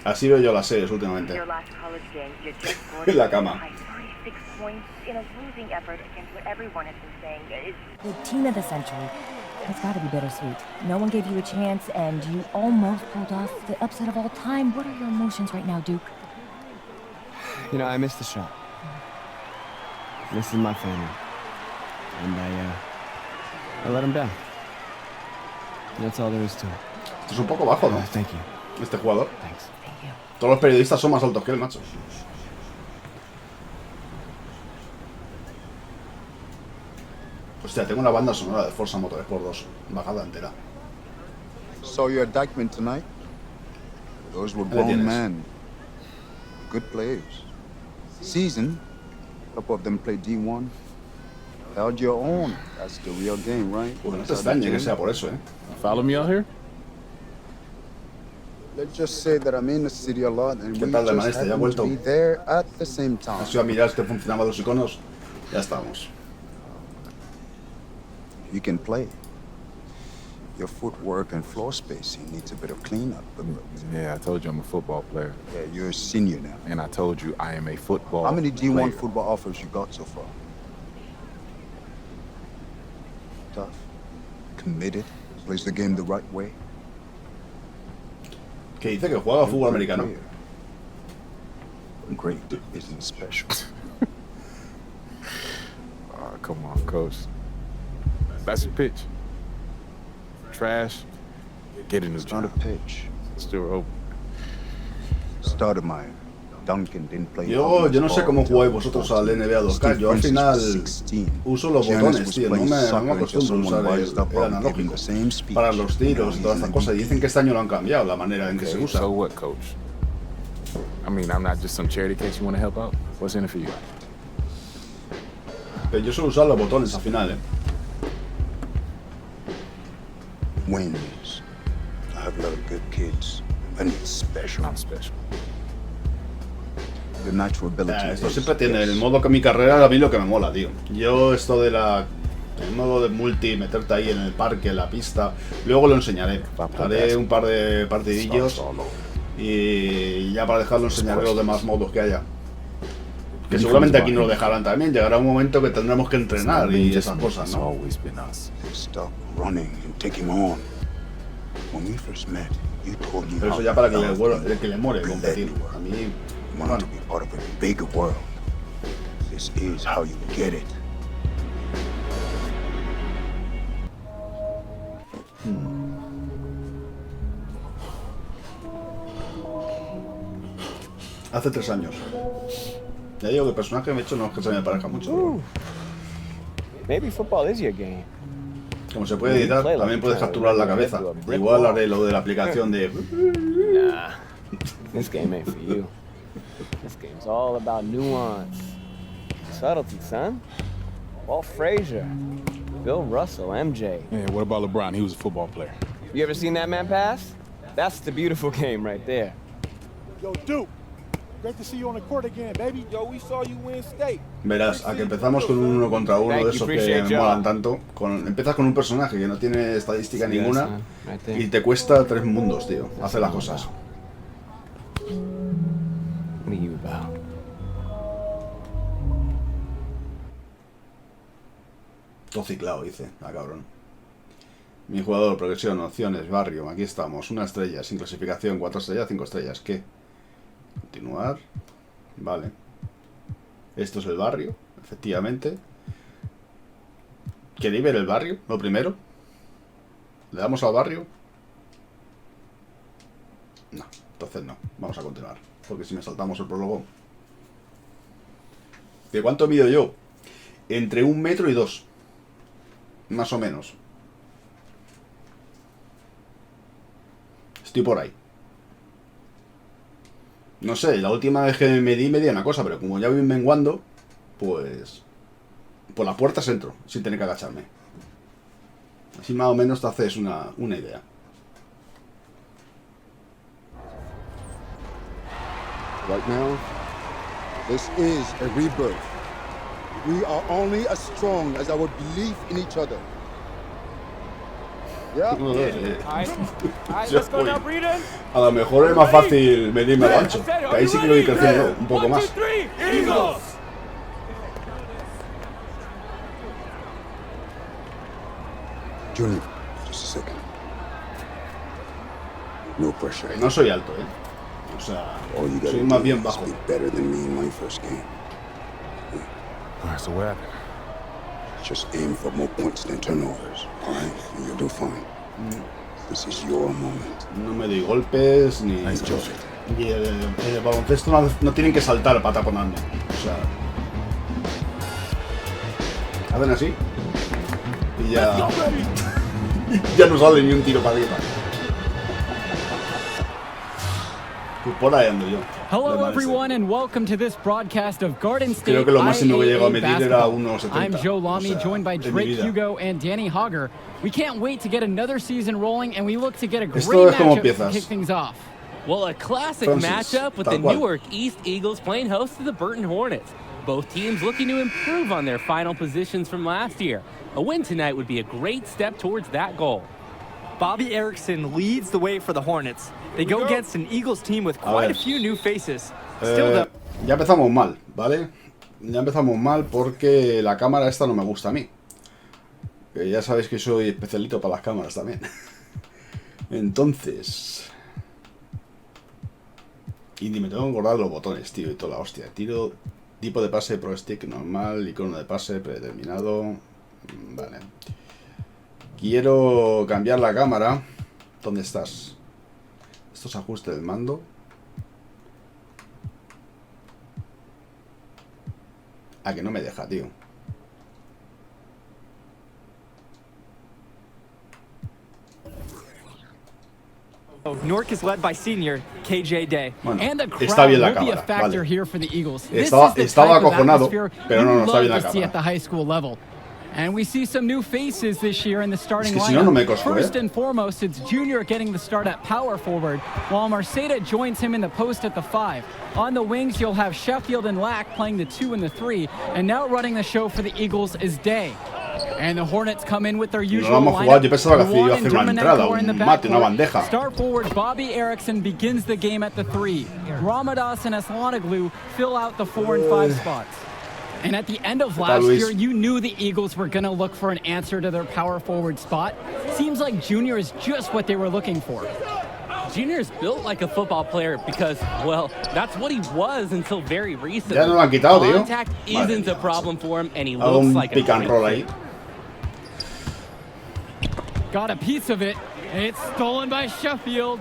Así veo yo las series últimamente. En la cama. The team of the century. It's got to be bittersweet. No one gave you a chance, and you almost pulled off the upset of all time. What are your emotions right now, Duke? You know, I missed the shot. This is my family. And I let them down. That's all there is to it. Es un poco bajo, ¿no? Thank you. Este jugador. Thanks. Thank you. Todos los periodistas son más altos que él, macho. Hostia, tengo una banda sonora de Forza Motorsport 2 bajada entera. Saw your indictment tonight. Those were grown men. Good players. Season. A couple of them played D1. Held your own. That's the real game, right? Pues no te extrañe que sea por eso, Follow me out here? Let's just say that I'm in the city a lot and ¿Qué we tal de just maestra? ¿Ya ha happen to vuelto? be there at the same time. Has ido a mirar si funcionaban los iconos. Ya estamos. You can play. Your footwork and floor spacing needs a bit of cleanup. But Yeah, I told you I'm a football player. yeah, you're a senior now. And I told you I am a football How many D1 player. football offers you got so far? Tough. Committed. Plays the game the right way. Que dice que juega a fútbol americano. Great isn't special. Come on, coach. That's a pitch. Trash. Get in the It's not a job. pitch. Still open. Started my Duncan didn't play. Yo no sé cómo jugáis vosotros al NBA 2K. Yo al final uso los botones, tío. No me acostumbro a usar el analógico para los tiros y todas estas cosas. Y dicen que este año lo han cambiado, la manera en que se Okay, usa. so what, coach? I mean, I'm not just some charity case you want to help out. What's in it for you? Pero yo suelo usar los botones al final, Wins. I have a lot of good kids, and it's special. Not special. The natural ability. Esto is, siempre tiene yes. el modo que mi carrera, a mí lo que me mola, tío. Yo esto de el modo de multi, meterte ahí en el parque, en la pista, luego lo enseñaré. Haré un par de partidillos y ya para dejarlo enseñaré los demás modos que haya. Que seguramente aquí nos lo dejarán también. Llegará un momento que tendremos que entrenar y esas cosas, ¿no? Stop running and take him on. When we first met, you told me Pero eso how ya para que you felt le more and competir. that you were. A mí, You bueno, wanted to be part of a bigger world. This is how you get it. hace 3 años. Ya digo que el personaje que me he hecho no es que se me parezca mucho. Maybe football is your game. Como se puede editar, también puedes capturar la cabeza. Igual haré lo de la aplicación de... Nah, this game ain't for you. This game's all about nuance. Subtlety, son. Walt Frazier, Bill Russell, MJ. Yeah, what about LeBron? He was a football player. You ever seen that man pass? That's the beautiful game right there. Yo, Duke, great to see you on the court again, baby. Yo, we saw you win state. Verás, a que empezamos con un 1 contra 1 de esos que me molan tanto. Empiezas con un personaje que no tiene estadística ninguna y te cuesta 3 mundos, tío. Hace las cosas. What are you about? Todo ciclado, dice. Ah, cabrón. Mi jugador, progresión, opciones, barrio. Aquí estamos. 1 estrella, sin clasificación. 4 estrellas, 5 estrellas. ¿Qué? Continuar. Vale. Esto es el barrio, efectivamente. ¿Queréis ver el barrio? Lo primero. ¿Le damos al barrio? No, entonces no. Vamos a continuar. Porque si nos saltamos el prólogo. ¿De cuánto mido yo? Entre 1 metro y 2. Más o menos. Estoy por ahí. No sé, la última vez que me medí una cosa, pero como ya voy menguando, pues por las puertas entro, sin tener que agacharme. Así más o menos te haces una idea. Right now, this is a rebirth. We are only as strong as our belief in each other. No sé, Let's go now, Breeden. a lo mejor es más fácil medirme al ancho. Que ahí sí que lo voy creciendo un poco más. 1, 2, 3, Eagles. Junior, just a second. No pressure. No soy alto, O sea, All you gotta soy más do bien is bajo. be better than me in my first game. All right, so what happened? Just aim for more points than turnovers. All right, and you'll do fine. This is your moment. No me doy golpes ni. Nice job. Y el baloncesto no tienen que saltar para taponarme. O sea. Hacen así. Y ya. Ya no sale ni un tiro para arriba. Pues por ahí ando yo. Hello everyone and welcome to this broadcast of Garden State. Creo que lo máximo que llegó a IAA medir era basketball. 1.70. I'm Joe Lamy, O sea, joined by en mi Drake vida. Hugo and Danny Hogger. We can't wait to get another season rolling, and we look to get a great Esto es como matchup to empiezas. kick things off. Well, a classic Francis, matchup with tal the cual. Newark East Eagles playing host to the Burton Hornets. Both teams looking to improve on their final positions from last year. A win tonight would be a great step towards that goal. Bobby Erickson leads the way for the Hornets. They go against an Eagles team with quite a few new faces. Still though, Ya empezamos mal, ¿vale? Ya empezamos mal porque la cámara esta no me gusta a mí. Que ya sabéis que soy especialito para las cámaras también. Entonces... Y ni me tengo que acordar los botones, tío, y toda la hostia. Tiro, tipo de pase pro stick normal, icono de pase predeterminado. Vale. Quiero cambiar la cámara. ¿Dónde estás? Estos ajustes del mando. Ah, que no me deja, tío. Newark is led by senior KJ Day. Bueno, And the está crowd bien la will be a cámara, factor vale. here for the Eagles. This Estaba is the estaba type of acojonado, atmosphere pero no, you no está love bien la to see at cámara. the high school level. And we see some new faces this year in the starting Es que si lineup. no, no me costó, First and foremost, it's Junior getting the start at power forward, while Marceda joins him in the post at the 5. On the wings, you'll have Sheffield and Lack playing the 2 and the 3, and now running the show for the Eagles is Day. And the Hornets come in with their usual vamos a jugar. Yo lineup. pensaba que iba a hacer una Juan and entrada, Dermanenko are in the un mate, una backcourt. bandeja. Start forward Bobby Erickson begins the game at the 3. Ramadas and Aslanoglu fill out the 4 and 5 spots. And at the end of last Luis? year, you knew the Eagles were going to look for an answer to their power forward spot. Seems like Junior is just what they were looking for. Junior is built like a football player because, well, that's what he was until very recently. Ya no lo han quitado, tío. Contact Madre isn't a mía, problem for him, and he Hago looks un like a pick and great roll fit. ahí. Got a piece of it, and it's stolen by Sheffield.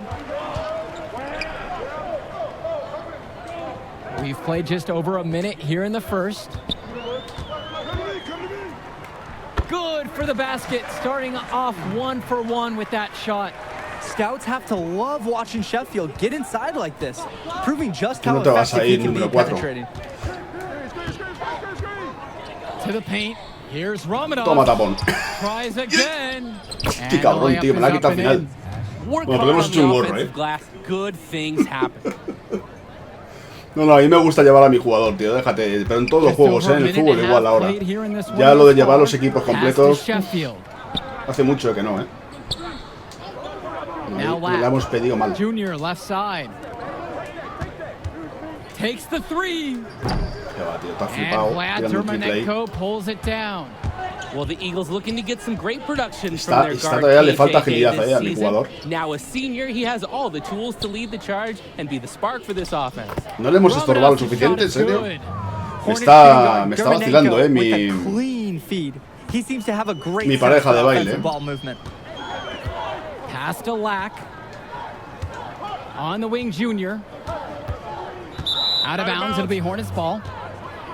We've played just over a minute here in the first. Good for the basket, starting off 1 for 1 with that shot. Scouts have to love watching Sheffield get inside like this, proving just Tú how no te vas a effective he ir, can be número 4. penetrating. To the paint, here's Ramadan. Toma tapón. Tries again. Qué cabrón, tío, me la ha quitado al final. Work Bueno, hard podemos on hecho un the gorro, offensive glass, good things happen. No, a mí me gusta llevar a mi jugador, tío, déjate. Pero en todos los Just juegos, over a en el minute fútbol and a igual half ahora. played here in this Ya one lo de last llevar los quarter. equipos Pass to completos, Sheffield. hace mucho que no, Now Le hemos pedido mal. Junior left side. Takes the 3. Que va, tío, está And flipado. Vlad Tirando un triple ahí. Dermanenko pulls it down. Well, the Eagles looking to get some great production Está- from their está guard todavía le falta KJ agilidad this a mi season. jugador. Now a senior, he has all the tools to lead the charge and be the spark for this offense. No le hemos estorbado lo Ramadas' suficiente, en shot is serio. good. Hornets está- shooting guard me está Dermanenko vacilando, with mi- a clean feed. He seems to have a great Mi sense pareja for de baile, offensive ball movement. Pass to Lack. On the wing, Junior. Out of bounds, it'll be Hornets ball.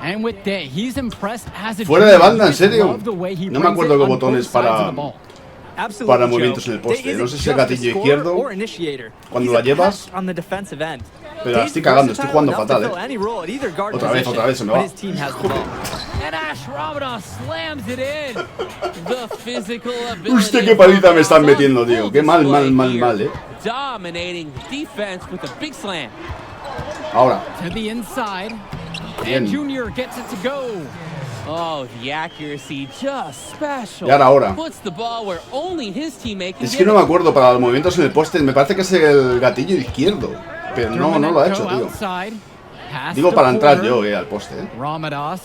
And with Day, he's impressed as a Fuera de junior. banda, en Just serio. love the way he No me brings acuerdo it qué on botones both sides para- of the ball. Absolutely, para Joe. movimientos en el poste. Day No isn't sé si el just a gatillo scorer izquierdo, or initiator. cuando He's la a llevas. pest on the defensive end. Pero la Day's estoy cagando, estoy versatile jugando enough fatal, to fill any role at either guard Otra vez, position, se me but va. his team has the ball. And Ash Ramadas slams it in. The physical ability. Hostia, qué paliza me están on metiendo, tío. full Qué mal, display mal, here. mal, Dominating defense with a big slam. Ahora. To the inside. Bien. And Junior gets it to go. Oh, the accuracy just special. Y ahora. Puts the ball where only his teammate can Es que get no me it. acuerdo para los movimientos en el poste. Me parece que es el gatillo izquierdo. Pero no lo ha hecho, tío. Digo para entrar yo, al poste, Ramadas.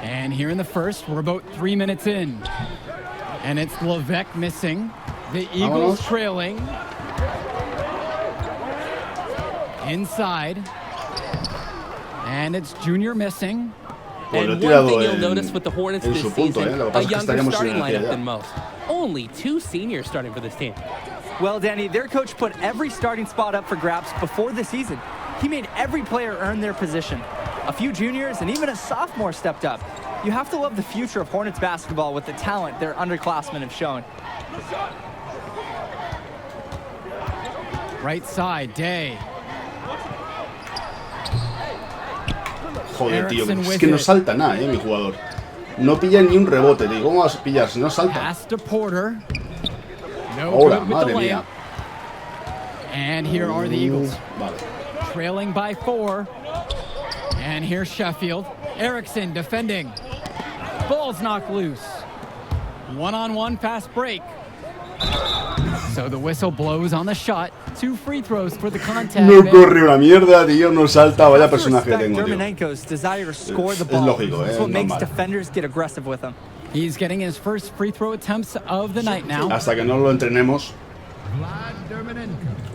And here in the first, we're about 3 minutes in. And it's Levesque missing. The Eagles trailing. Inside. And it's Junior missing. And one thing you'll notice with the Hornets this season, a younger starting lineup than most. Only 2 seniors starting for this team. Well, Danny, their coach put every starting spot up for grabs before the season. He made every player earn their position. A few juniors and even a sophomore stepped up. You have to love the future of Hornets basketball with the talent their underclassmen have shown. Right side, Day. Joder, tío, es que no salta nada, mi jugador. No pilla ni un rebote, tío. ¿Cómo vas a pillar si no salta? Pass to Porter. No Ahora, good with madre the mía. layup. And here are the Eagles. Vale. Trailing by 4. And here's Sheffield. Erickson defending. Ball's knocked loose. One-on-one fast break. So the whistle blows on the shot. 2 free throws for the contact. No corre una mierda, tío. No salta. Vaya personaje tengo, tío. Dermenenko's desire to score the Es ball. lógico, That's what makes normal. defenders get aggressive with him. He's getting his first free throw attempts of the night now. Hasta que no lo entrenemos.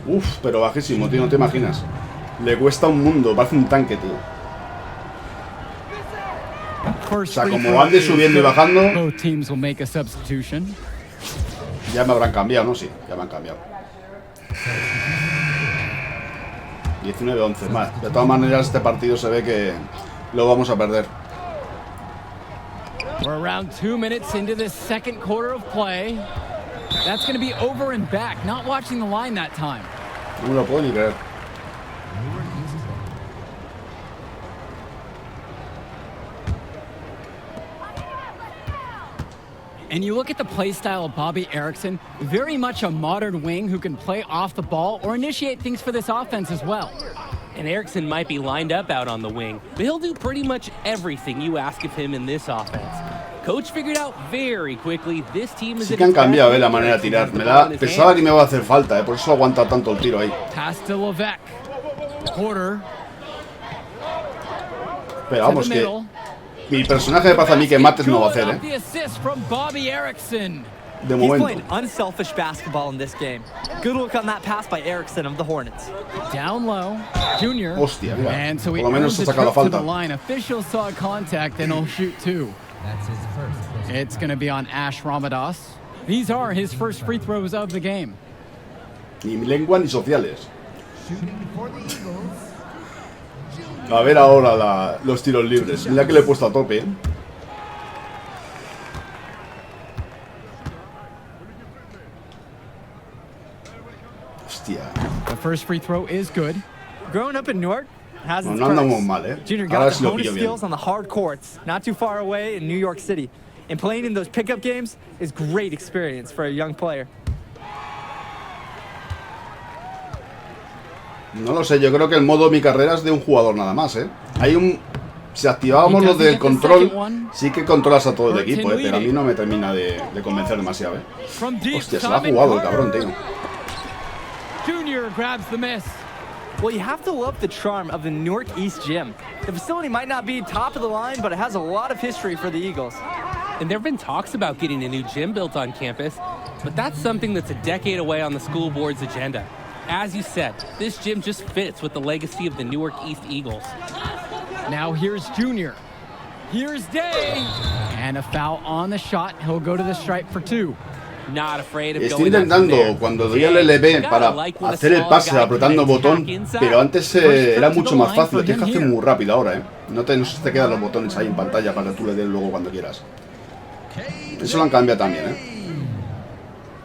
Uf, pero bajísimo, tío. No te imaginas. Le cuesta un mundo. Parece un tanque, tío. O sea, como ande subiendo y bajando, Both teams will make a substitution. ya me habrán cambiado, ¿no? Sí, ya me han cambiado. 19-11, más. De todas maneras, este partido se ve que lo vamos a perder. We're around 2 minutes into the second quarter of play. That's going to be over and back. Not watching the line that time. No me lo puedo ni creer. And you look at the play style of Bobby Erickson, very much a modern wing who can play off the ball or initiate things for this offense as well. And Erickson might be lined up out on the wing, but he'll do pretty much everything you ask of him in this offense. Coach figured out very quickly this team is Sí que han cambiado, la manera de tirar. Pensaba que me iba a hacer falta, por eso aguanta tanto el tiro ahí. Pass to Levesque. Porter. Pero vamos, que mi personaje me pasa a mí que mates no va a hacer, The assist from Bobby Erickson. De He's momento. playing unselfish basketball in this game. Good look on that pass by Erickson of the Hornets. Down low, Junior. Hostia, mira. And so he Por lo menos earns ha the sacado la trip to the falta. line. Officials saw contact and he'll shoot 2. It's going to be on Ash Ramadas. These are his first free throws of the game. Ni lengua ni sociales. A ver ahora los tiros libres. Mira que le he puesto a tope. Hostia. The first free throw is good. Growing up in Newark has its No andamos perks. mal, Junior Ahora got sí the lo bonus pillo bien. skills on the hard courts, not too far away in New York City. And playing in those pickup games is great experience for a young player. No lo sé, yo creo que el modo mi carrera es de un jugador nada más, Hay un... Si activábamos lo del control, sí que controlas a todo el equipo, pero a mí no me termina de convencer demasiado, Hostia, se la ha jugado el cabrón, tío. Junior grabs the miss. Well, you have to love the charm of the Newark East Gym. The facility might not be top of the line, but it has a lot of history for the Eagles. And there have been talks about getting a new gym built on campus, but that's something that's a decade away on the school board's agenda. As you said, this gym just fits with the legacy of the Newark East Eagles. Now here's Junior. Here's Day. And a foul on the shot. He'll go to the stripe for 2. Not afraid of Estoy going after intentando, there. cuando doy al LB para hacer el pase apretando botón, pero antes era mucho más fácil, lo tienes que hacer muy rápido ahora, No se te quedan los botones ahí en pantalla para que tú le des luego cuando quieras. Eso lo han cambiado también,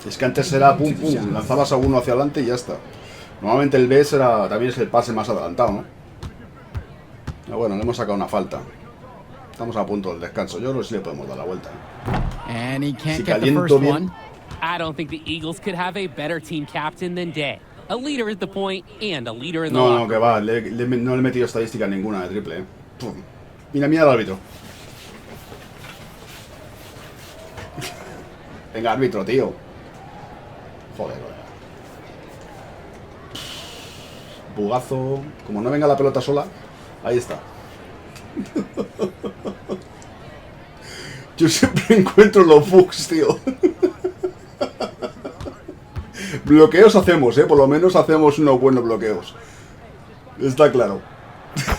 Es que antes era pum pum, lanzabas a uno hacia adelante y ya está. Normalmente el B también es el pase más adelantado, ¿no? Pero bueno, le hemos sacado una falta. Estamos a punto del descanso. Yo creo que sí le podemos dar la vuelta. And he can't Si get the caliento first bien. one. I don't think the Eagles could have a better team captain than Day. A leader at the point and a leader in the No, locker no, que va. No le he metido estadística ninguna de triple, Pum. Mira al árbitro. Venga, árbitro, tío. Joder. Bugazo. Como no venga la pelota sola. Ahí está. Yo siempre encuentro los bugs, tío. Bloqueos hacemos, por lo menos hacemos unos buenos bloqueos. Está claro.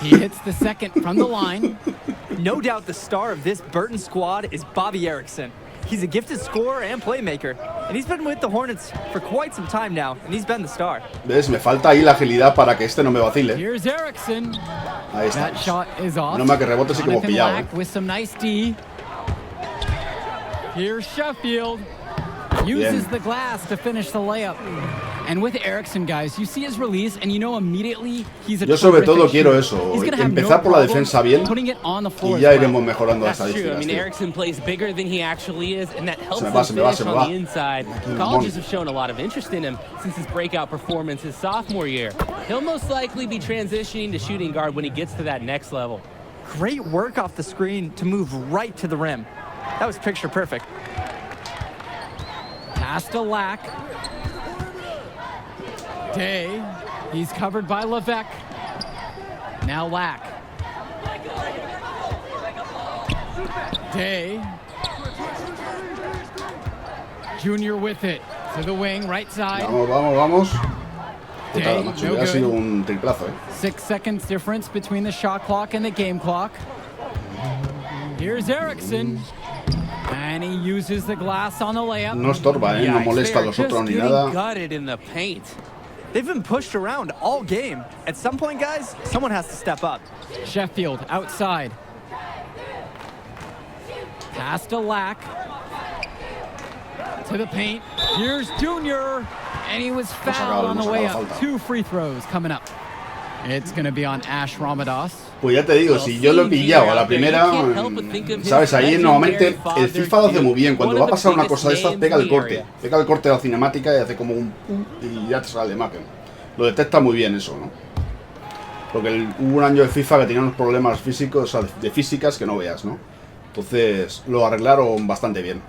He hits the second from the line. No doubt the star of this Burton squad is Bobby Erickson. He's a gifted scorer and playmaker, and he's been with the Hornets for quite some time now, and he's been the star. ¿Ves? Me falta ahí la agilidad para que este no me vacile. Here's Erickson. Ahí está. That shot is off. No más que rebote sí que hemos pillado. Lack with some nice D. Here's Sheffield. Uses the glass to finish the layup. And with Erickson, guys, you see his release and you know immediately he's a Yo sobre todo terrific quiero shooter. eso, He's gonna have empezar no por la problem defensa bien putting it on the floor y ya as well. iremos mejorando las That's true. I estadísticas, mean, tío. Erickson plays bigger than he actually is, and that helps Se me him va, se me va, finish se me on va. the inside. Colleges have shown a lot of interest in him since his breakout performance his sophomore year. He'll most likely be transitioning to shooting guard when he gets to that next level. Great work off the screen to move right to the rim. That was picture perfect. Pass to Lack. Day. He's covered by Levesque. Now Lack. Day. Junior with it. To the wing, right side. Vamos. Putada, Day, macho, no ha sido good. un triplazo, 6 seconds difference between the shot clock and the game clock. Here's Erickson. And he uses the glass on the layup. No estorba, no Yikes, molesta a they are los just otros ni getting nada. gutted in the paint. They've been pushed around all game. At some point, guys, someone has to step up. Sheffield outside. Pass to Lack. To the paint. Here's Junior. And he was fouled on the way up. 2 free throws coming up. It's going to be on Ash Ramadas. Pues ya te digo, si yo lo he pillado a la primera, sabes, ahí normalmente el FIFA lo hace muy bien. Cuando va a pasar una cosa de estas, pega el corte de la cinemática y hace como un pum y ya te sale la imagen. Lo detecta muy bien eso, ¿no? Porque hubo un año de FIFA que tenía unos problemas físicos, o sea, de físicas que no veas, ¿no? Entonces lo arreglaron bastante bien.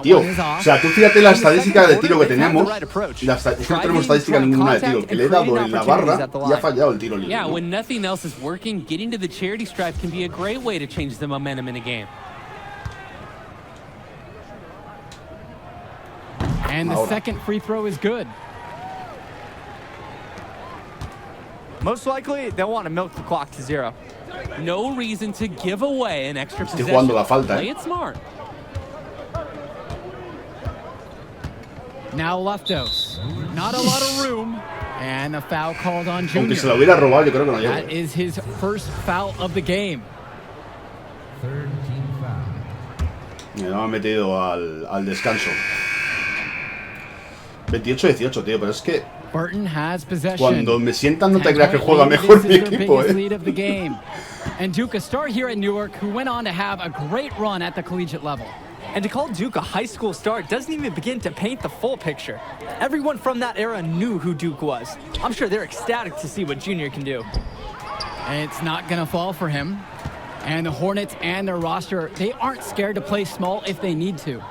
Tío, o sea, tú fíjate la estadística de tiro que tenemos. No tenemos estadística ninguna de tiro. Que le he dado en la barra y ha fallado el tiro libre. Yeah, ¿no? when nothing else is working, getting to the charity stripe can be a great way to change the momentum in a game. And the Ahora. second free throw is good. Most likely, they'll want to milk the clock to 0. No reason to give away an extra Estoy possession. jugando la falta, Play it smart. Now Leftos. Not a lot of room. And the foul called on Aunque se la Junior. hubiera robado, yo creo que no That llego. is his first foul of the game. Me ha metido al descanso. 28-18, tío, pero es que Burton has possession. cuando me sientan no te 10 creas que point juega lead. mejor This mi is their equipo, biggest lead of the eh. game. And Duke, a star here at Newark, who went on to have a great run at the collegiate level. And to call Duke a high school star doesn't even begin to paint the full picture. Everyone from that era knew who Duke was. I'm sure they're ecstatic to see what Junior can do. It's not going to fall for him. And the Hornets and their roster, they aren't scared to play small if they need to.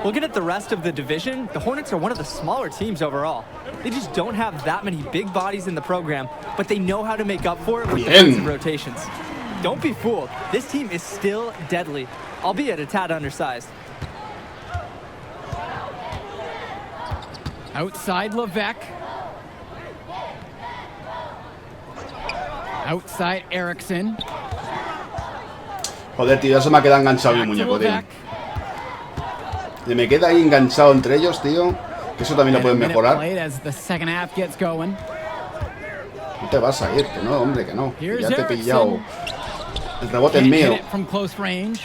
Looking at the rest of the division, the Hornets are one of the smaller teams overall. They just don't have that many big bodies in the program, but they know how to make up for it with defensive rotations. Don't be fooled. This team is still deadly, albeit a tad undersized. Outside Levesque. Outside Erickson. Joder, tío, ya se me ha quedado enganchado mi Back to muñeco, tío. Levesque. Y me queda ahí enganchado entre ellos, tío. Que eso también lo And a pueden minute mejorar. played as the second half gets going. No te vas a ir, que no, hombre, que no. Que Here's ya te he Erickson. pillado. El rebote es Can't hit mío. it from close range.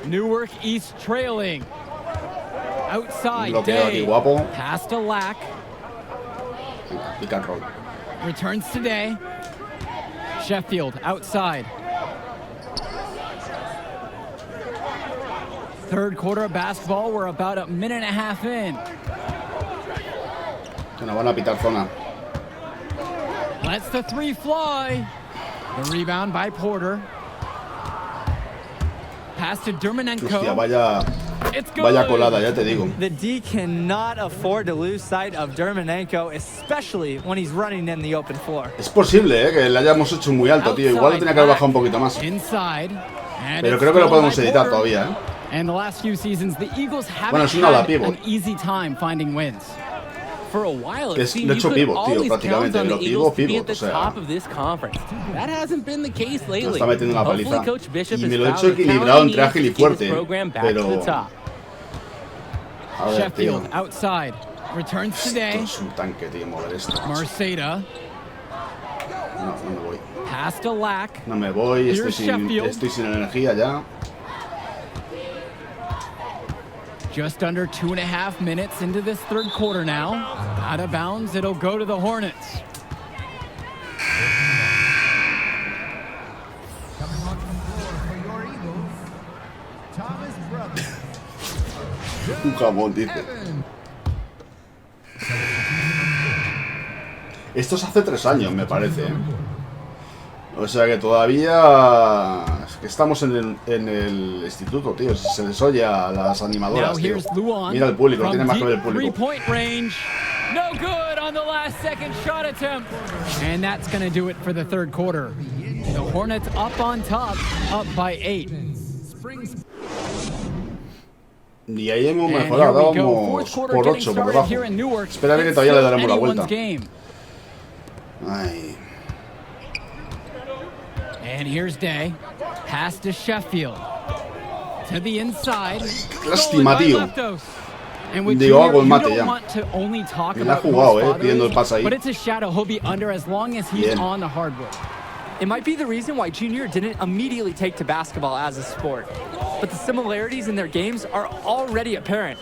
Newark East trailing. Outside Bloqueo aquí, Day. guapo. Pass to Lack. Venga, pick and roll. Returns to Day. Sheffield outside. Third quarter of basketball. We're about a minute and a half in. Que nos van a pitar zona. Lets the three fly. The rebound by Porter. Pass to Dermanenko. Hostia, vaya colada, ya te digo. The D cannot afford to lose sight of Dermanenko, especially when he's running in the open floor. Es posible, que le hayamos hecho muy alto, tío. Igual lo tenía que haber bajado un poquito más. Pero creo que lo podemos editar todavía, And the last few seasons, the Eagles Bueno, haven't es una ala had pivot. an easy time finding wins. For a while, Que it es seemed de you hecho could pivot, tío, always count prácticamente. on the Lo Eagles to be pivot, at the o sea. top of this conference. That hasn't been the case lately. Nos está metiendo una Hopefully, paliza. Coach Bishop Y has me lo he found hecho the equilibrado talent entre he ágil y needs to get his fuerte. program back to the Pero... top. A ver, tío. Sheffield outside. Returns Esto today. es un tanque, tío, mover esto. Marceda. No me voy. Pass to Lack. No me voy, Here's Sheffield. estoy sin energía ya. Just under 2.5 minutes into this third quarter now. Out of bounds, it'll go to the Hornets. Un jamón, dice. Esto es hace 3 años, me parece. O sea que todavía... Es que estamos en el instituto, tío. Se les oye a las animadoras, tío. Mira el público, tiene más que ver el público. No good on the last second shot attempt. And that's going to do it for the third quarter. The Hornets up on top, up by 8. Y ahí hemos mejorado, vamos por 8 por debajo. Espérame que todavía le daremos la vuelta. Ay. And here's Day. Pass to Sheffield. To the inside. Lástima, tío. Digo, hago el mate ya. Me la ha jugado, pidiendo el pase ahí. But it's a shadow. He'll be under as long as he's on the hardwood. It might be the reason why Junior didn't immediately take to basketball as a sport, but the similarities in their games are already apparent.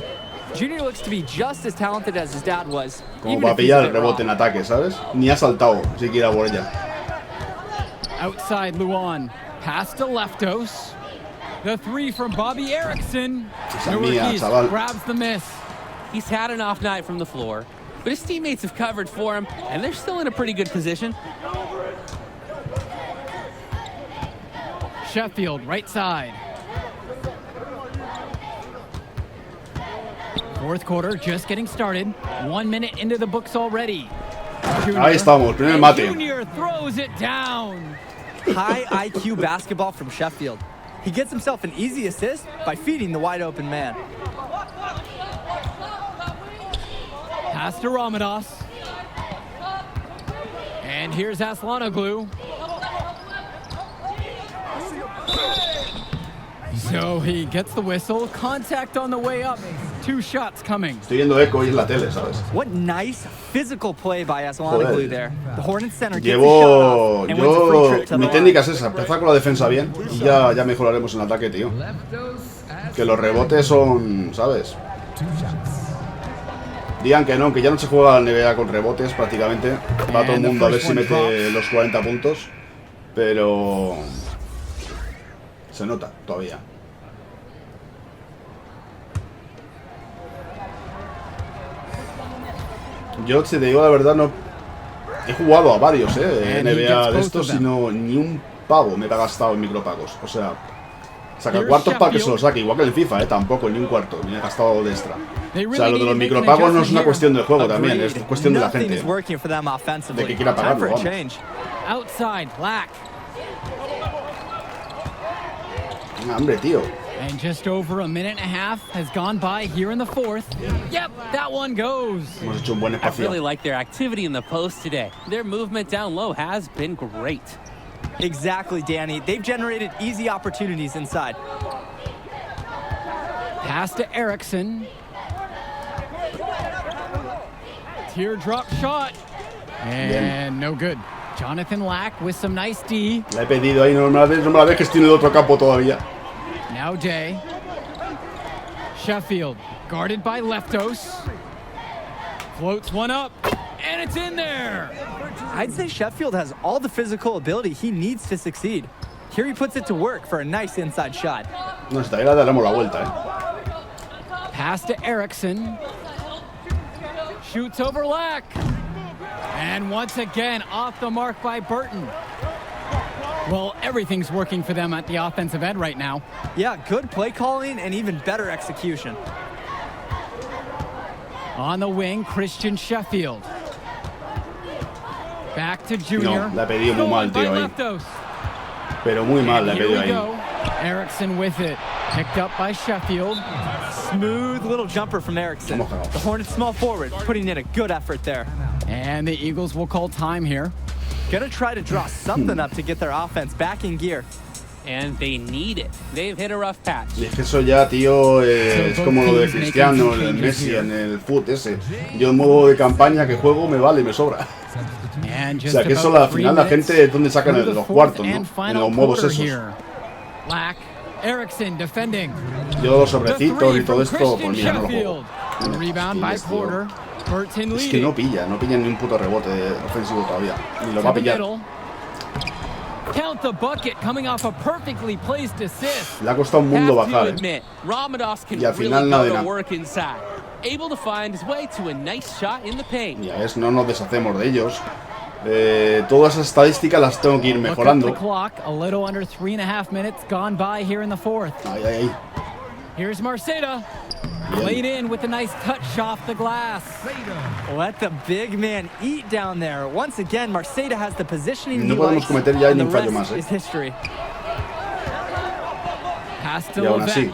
Junior looks to be just as talented as his dad was. Como para pillar el rebote en ataque, ¿sabes? Ni ha saltado siquiera por ella. Outside Luan, pass to Leftos. The three from Bobby Erickson. Esa mía, chaval. Grabs the miss. He's had an off night from the floor, but his teammates have covered for him, and they're still in a pretty good position. Sheffield, right side. Fourth quarter just getting started. 1 minute into the books already. Junior, ahí estamos, primer mate. Junior throws it down. High IQ basketball from Sheffield. He gets himself an easy assist by feeding the wide open man. Pass to Ramadas. And here's Aslanoglu. So he gets the whistle. Contact on the way up. 2 shots coming. Estoy viendo eco y en la tele, ¿sabes? What nice physical play by Aslanoglu there. The Hornets center gets Llevo... the shot off and wins a free trip to Mi the técnica line. es esa, empezar con la defensa bien y ya mejoraremos en ataque, tío. Que los rebotes son, ¿sabes? Digan que no, que ya no se juega la NBA con rebotes prácticamente. Va todo el mundo a ver si mete los 40 puntos. Pero... se nota todavía. Yo, si te digo la verdad, no he jugado a varios, NBA de estos y no, ni un pavo me he gastado en micropagos. O sea, saca cuartos para que se lo saque, igual que en el FIFA, tampoco, ni un cuarto, me he gastado de extra. O sea, lo de los micropagos no es una cuestión del juego también, es cuestión de la gente. De que quiera pagarlo, vamos. Outside, Black. Hombre, tío. And just over a minute and a half has gone by here in the fourth. Yep, that one goes. Hemos hecho un buen I espacio. really like their activity in the post today. Their movement down low has been great. Exactly, Danny. They've generated easy opportunities inside. Pass to Erickson. Teardrop shot. And no good. Jonathan Lack with some nice D. La he pedido ahí, no me la ves que estoy en el otro campo todavía. Now Day. Sheffield, guarded by Leftos. Floats one up, and it's in there. I'd say Sheffield has all the physical ability he needs to succeed. Here he puts it to work for a nice inside shot. No, esta era daremos la vuelta, Pass to Erickson. Shoots over Lack. And once again, off the mark by Burton. Well, everything's working for them at the offensive end right now. Yeah, good play calling and even better execution. On the wing, Christian Sheffield. Back to Junior. No, la pedí muy mal, tío, ahí. Pero muy mal la pedí ahí. Erickson with it. Picked up by Sheffield. Smooth little jumper from Erickson. The Hornets small forward, putting in a good effort there. And the Eagles will call time here. Gonna try to draw something up to get their offense back in gear. And they need it. They've hit a rough patch. Y es que eso ya, tío, es como lo de Cristiano, el Messi en el foot ese. Yo en modo de campaña que juego me vale y me sobra. O sea, que eso al final la gente es donde sacan los cuartos, ¿no? En los modos esos. Erickson defending. Yo los sobrecitos y todo esto, pues mira, no lo juego. Es que no pilla ni un puto rebote ofensivo todavía. Ni lo va a pillar. Count the bucket coming off a perfectly placed assist. Le ha costado un mundo bajar, y al final nada de nada. Able to find his way to a nice shot in the paint. Ya es, no nos deshacemos de ellos. Todas esas estadísticas las tengo que ir mejorando. A little under 3.5 minutes gone by here in the fourth. Ay, ay, ay. Here's Marceda. Laid in with a nice touch off the glass. Let the big man eat down there. Once again, Marceda has the positioning. No podemos cometer ya ni un fallo más, is history. Pass to Y aún así.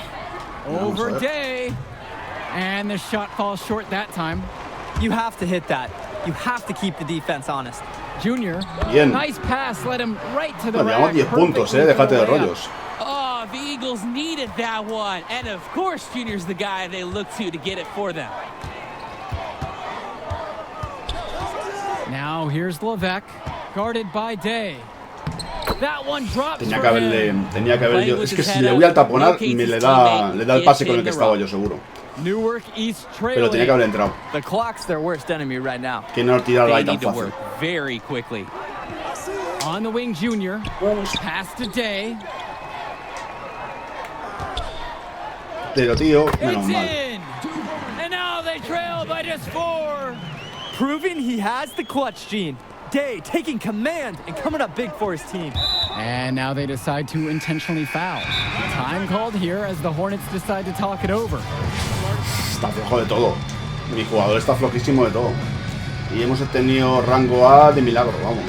Over Day. And the shot falls short that time. You have to hit that. You have to keep the defense honest. Junior. Bien. Nice pass led him right to the rack. Llevamos 10 puntos, déjate de rollos. Oh, the Eagles needed that one. And of course, Junior's the guy they look to get it for them. Now here's Levesque, guarded by Day. That one drops. Tenía que haberle yo. Es que si le voy a taponar, le da el pase con el que estaba yo seguro. Newark East Pero tenía que haber entrado. The clock's their worst enemy right now. Que no tirarlo ahí tan fácil. Very quickly. On the wing, Junior. Pass to Day. Pero tío, menos mal. And now they trail by just 4. Proving he has the clutch gene. Day taking command and coming up big for his team. And now they decide to intentionally foul. Time called here as the Hornets decide to talk it over. Está flojo de todo. Mi jugador está flojísimo de todo. Y hemos tenido rango A de milagro, vamos.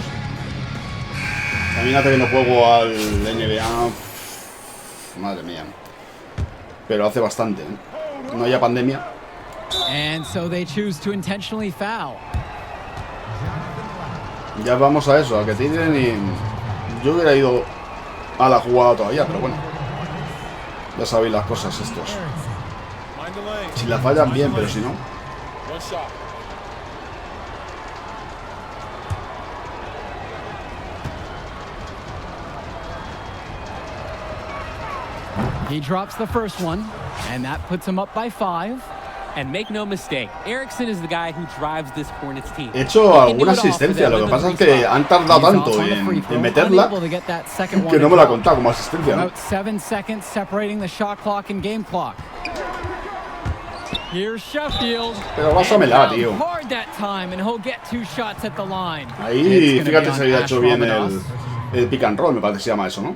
Imagínate que no juego al NBA. Madre mía. Pero hace bastante, ¿eh? No haya pandemia. And so they choose to intentionally foul. Ya vamos a eso, a que tiren y... Yo hubiera ido a la jugada todavía, pero bueno. Ya sabéis las cosas estos. Si la fallan bien, pero si no... He drops the first one, and that puts him up by 5. And make no mistake, Erickson is the guy who drives this Hornets team. He hecho alguna asistencia, lo que pasa es que han tardado tanto en meterla que no me la ha contado como asistencia, ¿no? About 7 seconds separating the shot clock and game clock. Here's Sheffield. Pero pásamela, tío. Hard that time, and he'll get 2 shots at the line. Ahí, fíjate, se había hecho bien el pick and roll, me parece que se llama eso, ¿no?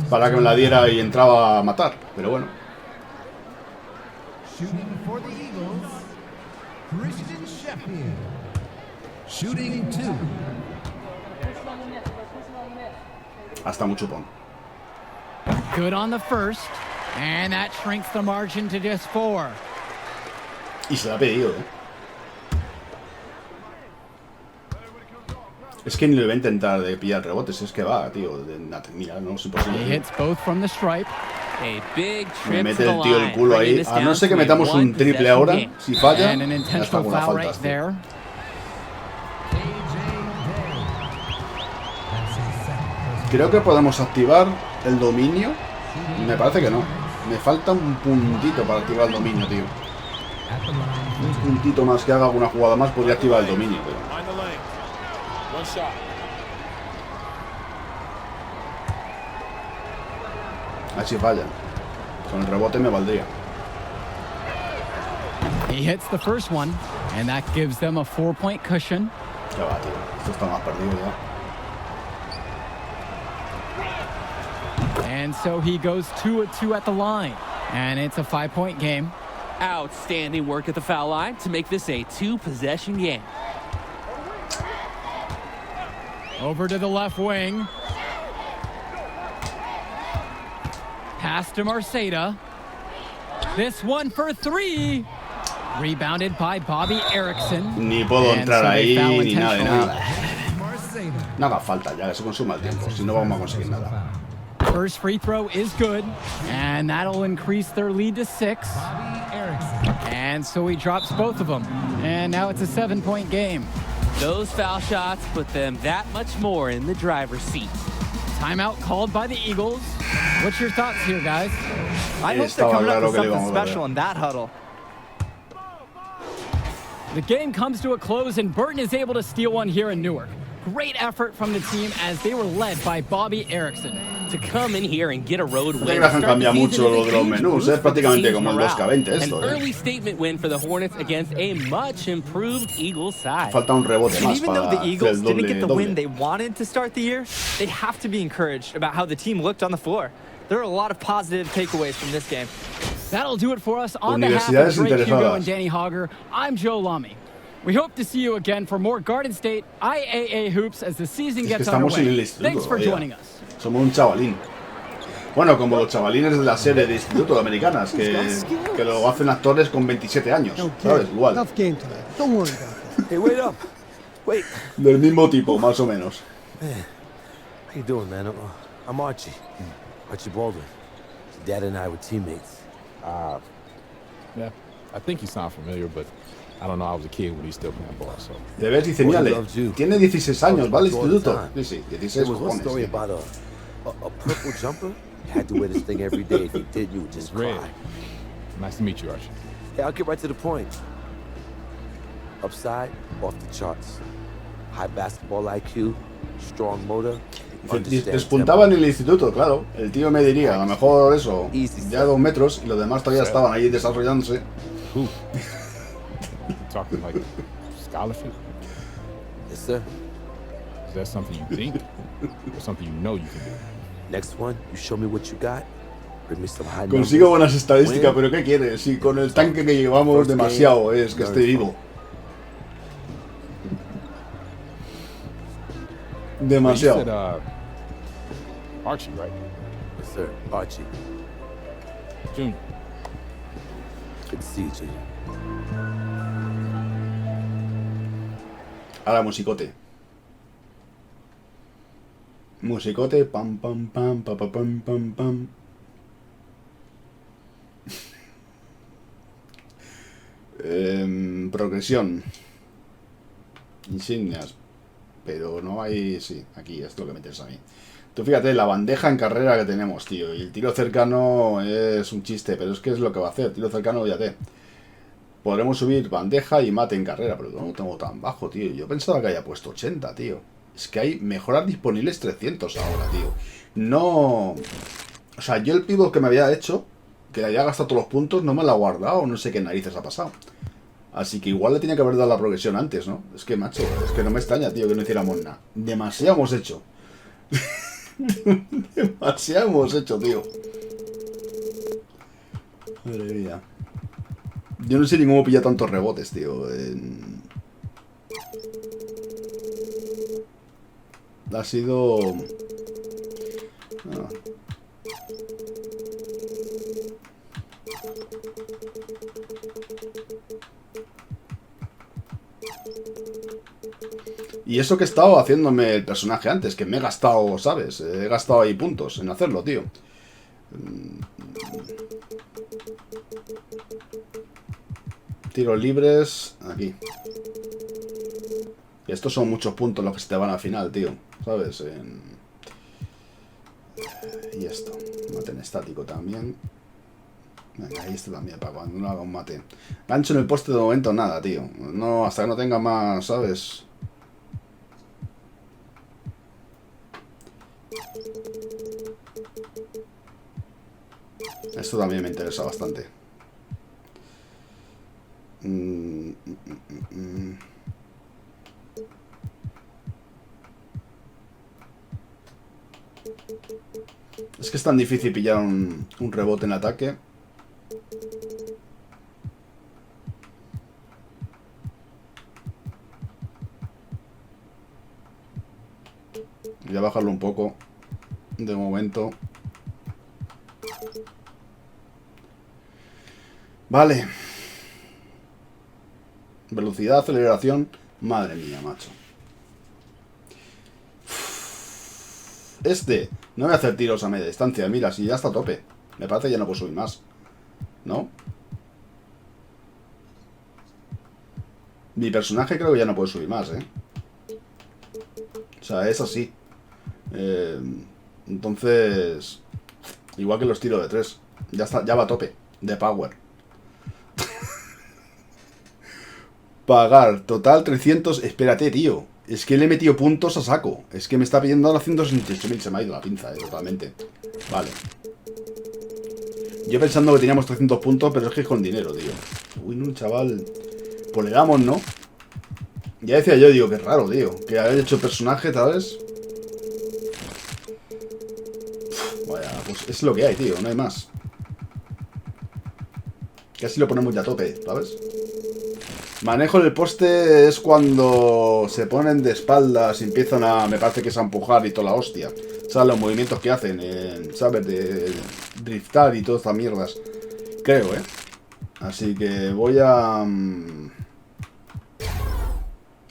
Para que me la diera y entraba a matar, pero bueno. Shooting for the Eagles, Christian Sheffield. Shooting 2. Hasta mucho chupón. Good on the first, and that shrinks the margin to just 4. Y se la ha pedido, ¿eh? Es que ni le voy a intentar de pillar rebotes, es que va, tío. Mira, no es imposible. Me mete el tío el culo ahí. A no ser que metamos un triple ahora, si falla, ya está con las faltas, tío. Creo que podemos activar el dominio. Me parece que no. Me falta un puntito para activar el dominio, tío. Un puntito más que haga alguna jugada más podría activar el dominio, pero... Así falla. Con el rebote me valdría. He hits the first one. And that gives them a 4-point cushion. Ya va, tío. Esto está más perdido ya. And so he goes 2-2 at the line. And it's a 5-point game. Outstanding work at the foul line to make this a 2-possession game. Over to the left wing. Pass to Marceda. This one for 3. Rebounded by Bobby Erickson. Ni puedo And entrar so they ahí foul ni nada de nada. Marceda. No haga falta ya, que se consuma el tiempo. Si no vamos a conseguir nada. First free throw is good. And that'll increase their lead to 6. Bobby Erickson. And so he drops both of them. And now it's a 7-point game. Those foul shots put them that much more in the driver's seat. Timeout called by the Eagles. What's your thoughts here, guys? I hope they're coming up with Estaba claro que le something íbamos a ver. special in that huddle. The game comes to a close, and Burton is able to steal one here in Newark. Great effort from the team as they were led by Bobby Erickson. To come in here and get a road No te win. creas que to start the cambia season mucho is a lo de los huge menús, boost es for the prácticamente team's como el morale. 2K20 esto, An early statement win for the Hornets against a much improved Eagles side. Falta un rebote And más even though para the Eagles hacer el didn't get the doble. win they wanted to start the year, they have to be encouraged about how the team looked on the floor. There are a lot of positive takeaways from this game. That'll do it for us. On behalf of Universidades Drake Hugo interesadas. and Danny Hogger, I'm Joe Lummy. We hope to see you again for more Garden State IAA hoops as the season Es que gets estamos en el underway. instituto Thanks for todavía. joining us. Somos un chavalín. Bueno, como los chavalines de la serie de instituto de americanas, que lo hacen actores con 27 años, ¿sabes? Igual. Tough game tonight. Don't worry about that. Hey, wait up. Wait. Del mismo tipo, más o menos. Man, how you doing, man? I'm Archie. Archie Baldwin. Dad and I were teammates. Yeah, I think you sound familiar, but I don't know. I was a kid when he still playing ball, so. De ver, dice, mírale, tiene 16 años, ¿vale? Instituto. Sí, sí, There 16 was one cojones. story about a purple jumper. You had to wear this thing every day. If you did, you would just Red. cry. Nice to meet you, Archie. Hey, I'll get right to the point. Upside, off the charts. High basketball IQ, strong motor. Despuntaba en el instituto, claro. El tío me diría, a lo mejor eso, ya 2 metros, y los demás todavía estaban ahí desarrollándose. Talking like scholarship? Yes, sir. Is that something you think, or something you know you can do? Next one, you show me what you got. Bring me some high Consigo numbers. buenas estadísticas, Win. pero ¿qué quieres? Si con el tanque que llevamos demasiado es que esté vivo. Demasiado. You said, Archie, right? Yes, sir. Archie. Junior. Good to see you, Junior. Ahora musicote. Musicote, pam pam pam pam pam pam pam. Progresión. Insignias. Pero no hay... Sí, aquí es lo que me interesa a mí. Tú fíjate, la bandeja en carrera que tenemos, tío. Y el tiro cercano es un chiste, pero es que es lo que va a hacer. Tiro cercano, fíjate. Podremos subir bandeja y mate en carrera, pero no lo tengo tan bajo, tío. Yo pensaba que haya puesto 80, tío. Es que hay mejoras disponibles 300 ahora, tío. No... O sea, yo el pivot que me había hecho, que había gastado todos los puntos, no me lo ha guardado. No sé qué narices ha pasado. Así que igual le tenía que haber dado la progresión antes, ¿no? Es que, macho, es que no me extraña, tío, que no hiciéramos nada. Demasiado hemos hecho. Demasiado hemos hecho, tío. Madre mía. Yo no sé ni cómo pilla tantos rebotes, tío. Ha sido... Ah. Y eso que he estado haciéndome el personaje antes, que me he gastado, ¿sabes? He gastado ahí puntos en hacerlo, tío. Tiros libres, aquí. Y estos son muchos puntos los que se te van al final, tío. ¿Sabes? Y esto. Mate en estático también. Venga, ahí está también, para cuando no haga un mate. Gancho en el poste de momento nada, tío. No, hasta que no tenga más, ¿sabes? Esto también me interesa bastante. Es que es tan difícil pillar un rebote en ataque. Voy a bajarlo un poco de momento. Vale. Velocidad, aceleración. Madre mía, macho. No voy a hacer tiros a media distancia. Mira, si ya está a tope. Me parece que ya no puedo subir más. ¿No? Mi personaje creo que ya no puede subir más, ¿eh? O sea, es así. Entonces... Igual que los tiros de 3. Ya está, ya va a tope. De power. Pagar. Total 300... Espérate, tío. Es que le he metido puntos a saco. Es que me está pidiendo ahora 168.000. Se me ha ido la pinza, totalmente. Vale. Yo pensando que teníamos 300 puntos, pero es que es con dinero, tío. Uy, no, chaval. Pues le damos, ¿no? Ya decía yo, digo, que raro, tío. Que haber hecho el personaje, ¿sabes? Vaya, pues es lo que hay, tío. No hay más. Casi lo ponemos ya a tope, ¿sabes? Manejo del poste es cuando se ponen de espaldas y empiezan a... Me parece que es a empujar y toda la hostia. ¿Sabes? Los movimientos que hacen, ¿sabes? De driftar y todas estas mierdas. Creo, ¿eh? Así que voy a...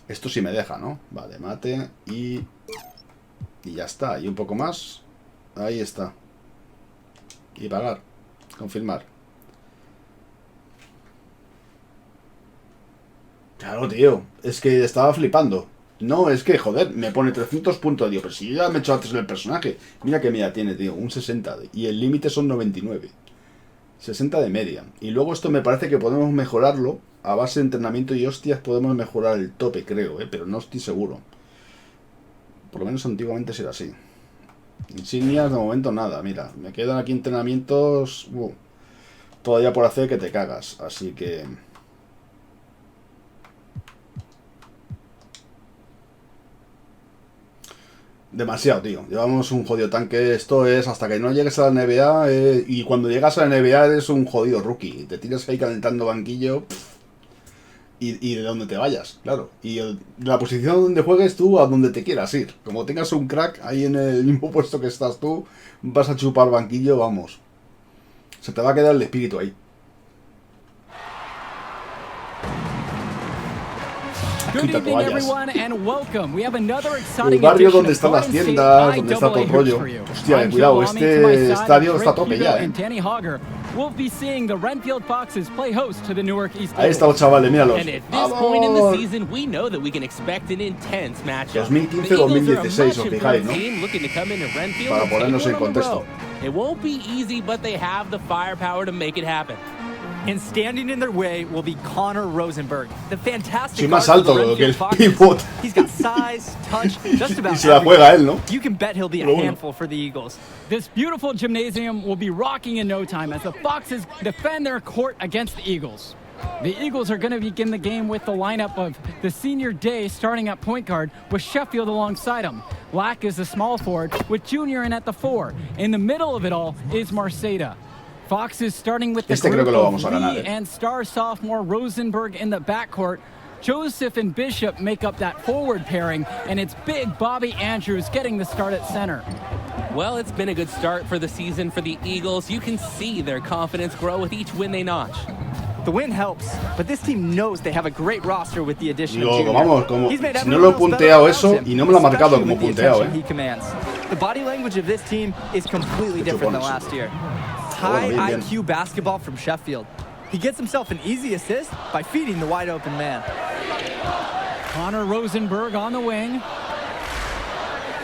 Esto sí me deja, ¿no? Vale, mate y ya está. Y un poco más. Ahí está. Y pagar. Confirmar. Claro, tío. Es que estaba flipando. No, es que, joder, me pone 300 puntos. Digo, pero si yo ya me he hecho antes en el personaje. Mira qué media tiene, tío. Un 60. Y el límite son 99. 60 de media. Y luego esto me parece que podemos mejorarlo. A base de entrenamiento y hostias podemos mejorar el tope, creo, pero no estoy seguro. Por lo menos antiguamente era así. Insignias de momento nada, mira. Me quedan aquí entrenamientos todavía por hacer que te cagas. Así que... Demasiado, tío. Llevamos un jodido tanque. Esto es hasta que no llegues a la NBA. Y cuando llegas a la NBA eres un jodido rookie. Te tiras ahí calentando banquillo. Y de donde te vayas, claro. Y la posición donde juegues tú, a donde te quieras ir. Como tengas un crack ahí en el mismo puesto que estás tú, vas a chupar banquillo, vamos. Se te va a quedar el espíritu ahí. Good evening, everyone, and welcome. We have another exciting el barrio donde edition están of las Garden tiendas, State donde está todo el IAA rollo. Hoops for you. Hostia, I'm cuidado, Joe Wami, to my este side, estadio está a Drake tope Hugo ya, and Danny Hogger will be seeing the Renfield Foxes play host to the Newark East Ahí están los chavales, míralos. And at this point in the season, we know that we can expect an intense matchup. 2015-2016, os fijáis, ¿no? Para ponernos en contexto. It won't be easy, but they have the firepower to make it happen. And standing in their way will be Connor Rosenberg, the fantastic Soy más guard for alto the que el Renfield pivot. Foxes. He's got size, touch, just about Y se la juega él, ¿no? You can bet he'll be a Pero bueno. handful for the Eagles. This beautiful gymnasium will be rocking in no time as the Foxes defend their court against the Eagles. The Eagles are going to begin the game with the lineup of the senior day starting at point guard with Sheffield alongside him. Lack is the small forward with Junior in at the 4. In the middle of it all is Marceda. Fox is starting with the creo que lo vamos a ganar, Lee and star sophomore Rosenberg in the backcourt. Joseph and Bishop make up that forward pairing, and it's big Bobby Andrews getting the start at center. Well, it's been a good start for the season for the Eagles. You can see their confidence grow with each win they notch. The win helps, but this team knows they have a great roster with the addition of Digo, Junior. vamos, como He's made si no lo he everyone else punteado better eso around him, y no me lo ha marcado especially como with the punteado, attention he commands. The body language of this team is completely different than last year. High bien. IQ basketball from Sheffield. He gets himself an easy assist by feeding the wide open man. Connor Rosenberg on the wing.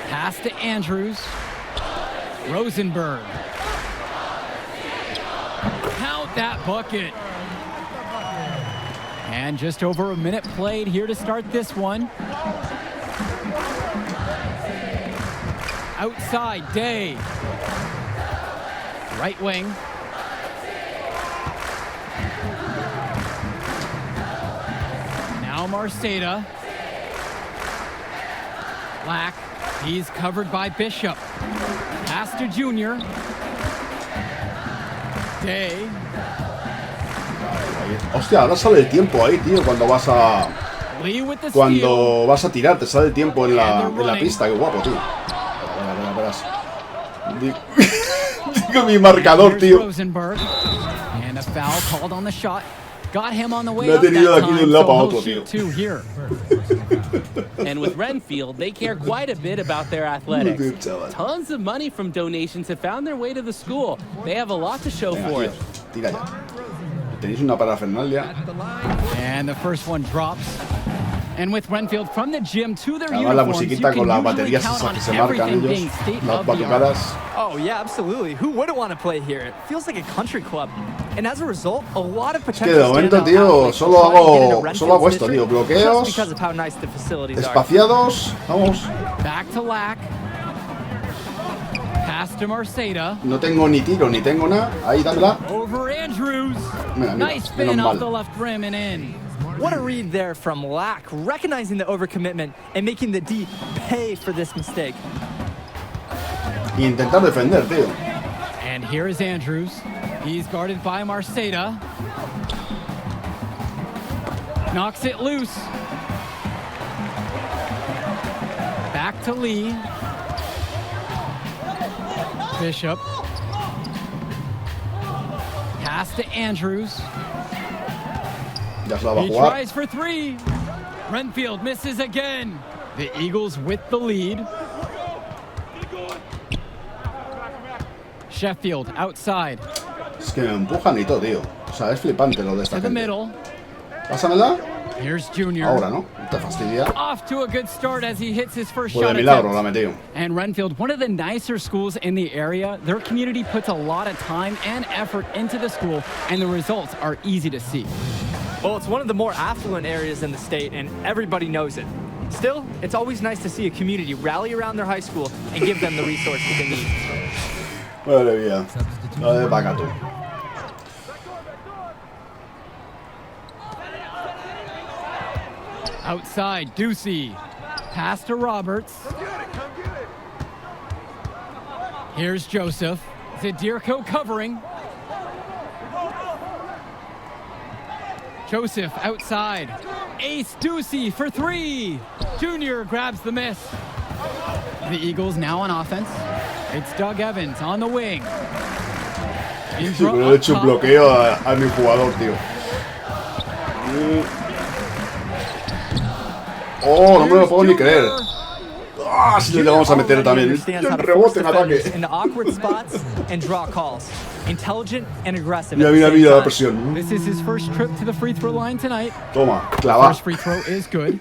Pass to Andrews. Rosenberg. Count that bucket. And just over a minute played here to start this one. Outside, Day. Right wing. Now Now Marceda. Black. He's covered by Bishop. Pass to Junior. Day. Hostia, ahora sale el tiempo ahí, tío, cuando vas a... Cuando vas a tirar, te sale el tiempo en la pista. Qué guapo, tío. Espera. Digo mi marcador, tío. Me he tenido de aquí de un lado para otro, tío. And with Renfield, they care quite a bit about their athletics. Tons of money from donations have found their way to the school. They have a lot to show for it. Tira ya. Tenéis una parafernalia. And the first one drops. And with Renfield from the gym to their uniforms, la musiquita con las baterías esas que se marcan ellos, las batucadas. Oh yeah, absolutely. Who wouldn't want to play here? It feels like a country club. And as a result, a lot of potential. Es que de momento, tío, solo hago esto, tío, bloqueos, espaciados, vamos. Back to Lack. Pass to Marceda. No tengo ni tiro ni tengo nada. Ahí, dámela. Over Andrews. Mira, nice spin off the left rim and in. What a read there from Lack, recognizing the overcommitment and making the D pay for this mistake. Intentar defender, tío. And here is Andrews. He's guarded by Marceda. Knocks it loose. Back to Lee. Bishop. Pass to Andrews. He tries for three. Renfield misses again. The Eagles with the lead. Sheffield outside. Es que me empujan y todo, tío. O sea, es flipante lo de esta gente. Pásamela. Here's Junior. Ahora, ¿no? Te fastidia. Off to a good start as he hits his first shot. Pues de milagro la metió. And Renfield, one of the nicer schools in the area. Their community puts a lot of time and effort into the school, and the results are easy to see. Well, it's one of the more affluent areas in the state, and everybody knows it. Still, it's always nice to see a community rally around their high school and give them the resources they need. Madre mía. Dale para acá tú. Outside, Ducey. Pass to Roberts. Here's Joseph. Zadirko covering. Joseph outside. Ace Ducey for three. Junior grabs the miss. The Eagles now on offense. It's Doug Evans on the wing. Sí, pero he hecho un bloqueo a mi jugador, tío. Oh, no me lo puedo ni creer. Ah, sí le vamos a meter también. El rebote en ataque. Mira, mira la presión. This is his first trip to the free throw line tonight. Toma, clava. First free throw is good.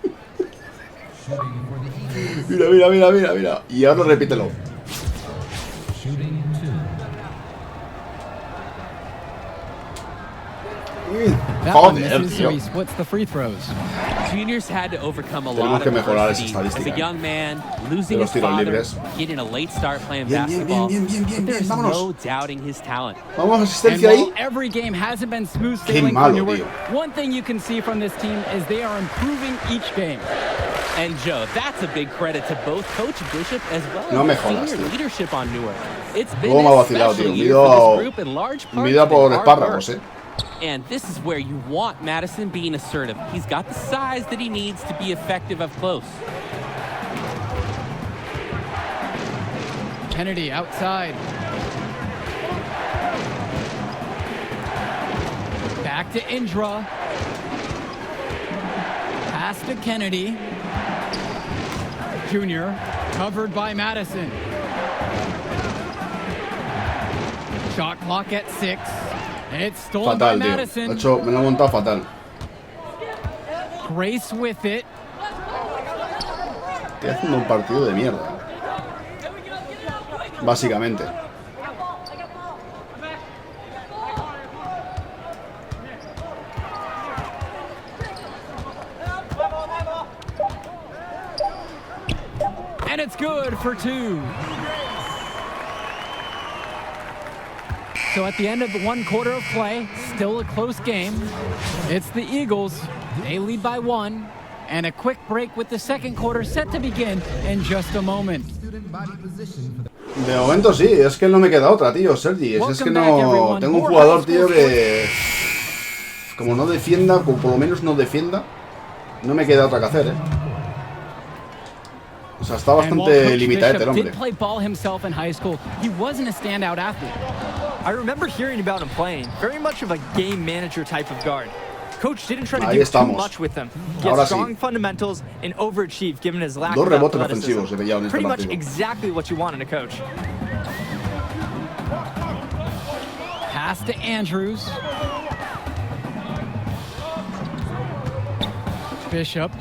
Mira, mira, mira, mira, mira. Y ahora repítelo. Joder, so he splits the free throws. Junior's had to overcome a lot of adversity. As a young man, losing his father, getting a late start playing basketball. But there's no doubting his talent. Vamos, asistencia ahí. Every game hasn't been smooth sailing for Newark. One thing you can see from this team is they are improving each game. And Joe, that's a big credit to both Coach Bishop as well as senior leadership on Newark. It's been a special year for this group in large part por espárragos, And this is where you want Madison being assertive. He's got the size that he needs to be effective up close. Kennedy outside. Back to Indra. Pass to Kennedy. Junior covered by Madison. Shot clock at 6. It's stolen by Madison. Tío. Me lo he montado fatal. Grace with it. Estoy haciendo un partido de mierda. Básicamente. And it's good for 2. So at the end of the one quarter of play, still a close game. It's the Eagles They lead by 1, and a quick break with the second quarter set to begin in just a moment. De momento sí, es que no me queda otra, tío, Sergi. Es que no... Tengo un jugador, tío, que... Como no defienda, como por lo menos no defienda, no me queda otra que hacer, O sea, está bastante limitado el hombre. I remember hearing about him playing. Very much of a game manager type of guard. Coach didn't try to do too much with him. He had strong fundamentals and overachieved given his lack of athleticism. Pretty much exactly what you want in a coach. Pass to Andrews. Bishop.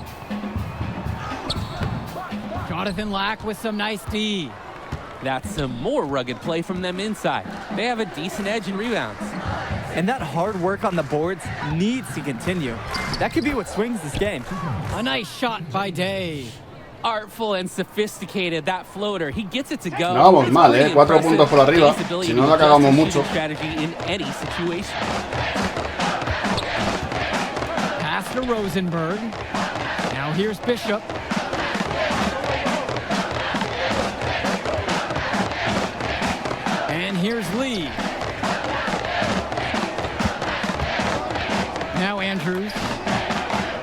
Jonathan Lack with some nice D. That's some more rugged play from them inside. They have a decent edge in rebounds. And that hard work on the boards needs to continue. That could be what swings this game. A nice shot by Day. Artful and sophisticated, that floater. He gets it to go. No vamos mal, 4 puntos por arriba. Si no la cagamos mucho. In any situation. Pass to Rosenberg. Now here's Bishop. And here's Lee. Now Andrews.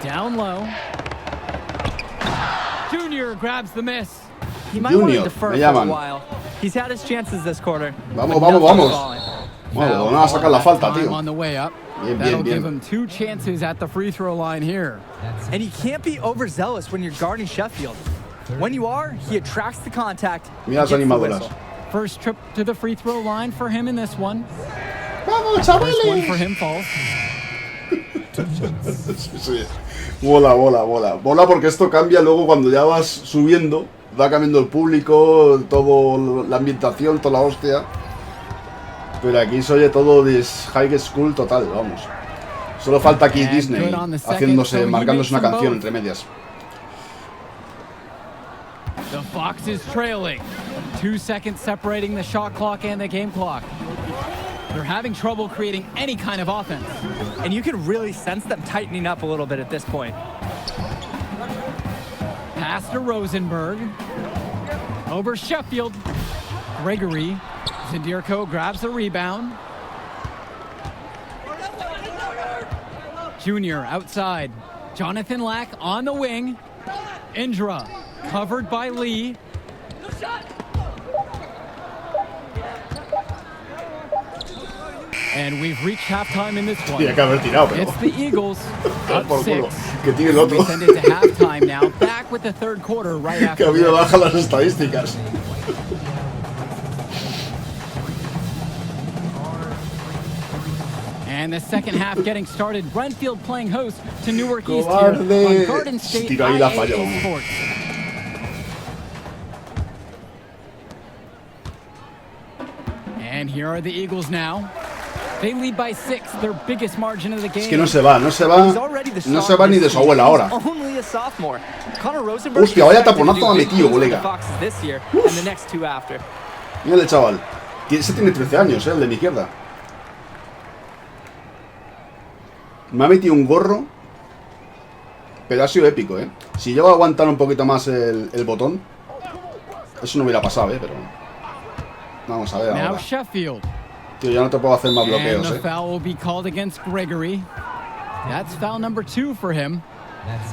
Down low. Junior grabs the miss. He might want to defer for a while. He's had his chances this quarter. Vamos. Bueno, van a sacar la falta, tío. On the way up. That'll give him 2 chances at the free throw line here. And you can't be overzealous when you're guarding Sheffield. When you are, he attracts the contact. Mira las animadoras. First trip to the free throw line for him in this one. Vamos, First one for him falls. Sí. Mola porque esto cambia luego cuando ya vas subiendo, va cambiando el público, todo la ambientación, toda la hostia. Pero aquí se oye todo de high school total, vamos. Solo falta aquí Disney marcándose una canción entre medias. The Fox is trailing. 2 seconds separating the shot clock and the game clock. They're having trouble creating any kind of offense. And you can really sense them tightening up a little bit at this point. Pass to Rosenberg. Over Sheffield. Gregory. Zindirko grabs the rebound. Junior outside. Jonathan Lack on the wing. Indra covered by Lee. And we've reached halftime in this one. It's the Eagles up 6. We send it to halftime now. Back with the third quarter right after. Que ha habido baja las estadísticas. And the second half getting started. Renfield playing host to Newark East here on Garden State IAA Sports. And here are the Eagles now. They lead by 6, their biggest margin of the game. Es que no se va ni de su abuela ahora. Hostia, vaya taponazo ha metido, colega. Mira el chaval. Ese tiene 13 años, el de mi izquierda. Me ha metido un gorro, pero ha sido épico, Si llego a aguantar un poquito más el botón, eso no hubiera pasado, pero... Vamos a ver ahora. Tío, ya no te puedo hacer más bloqueos, And the foul will be called against Gregory. That's foul number 2 for him.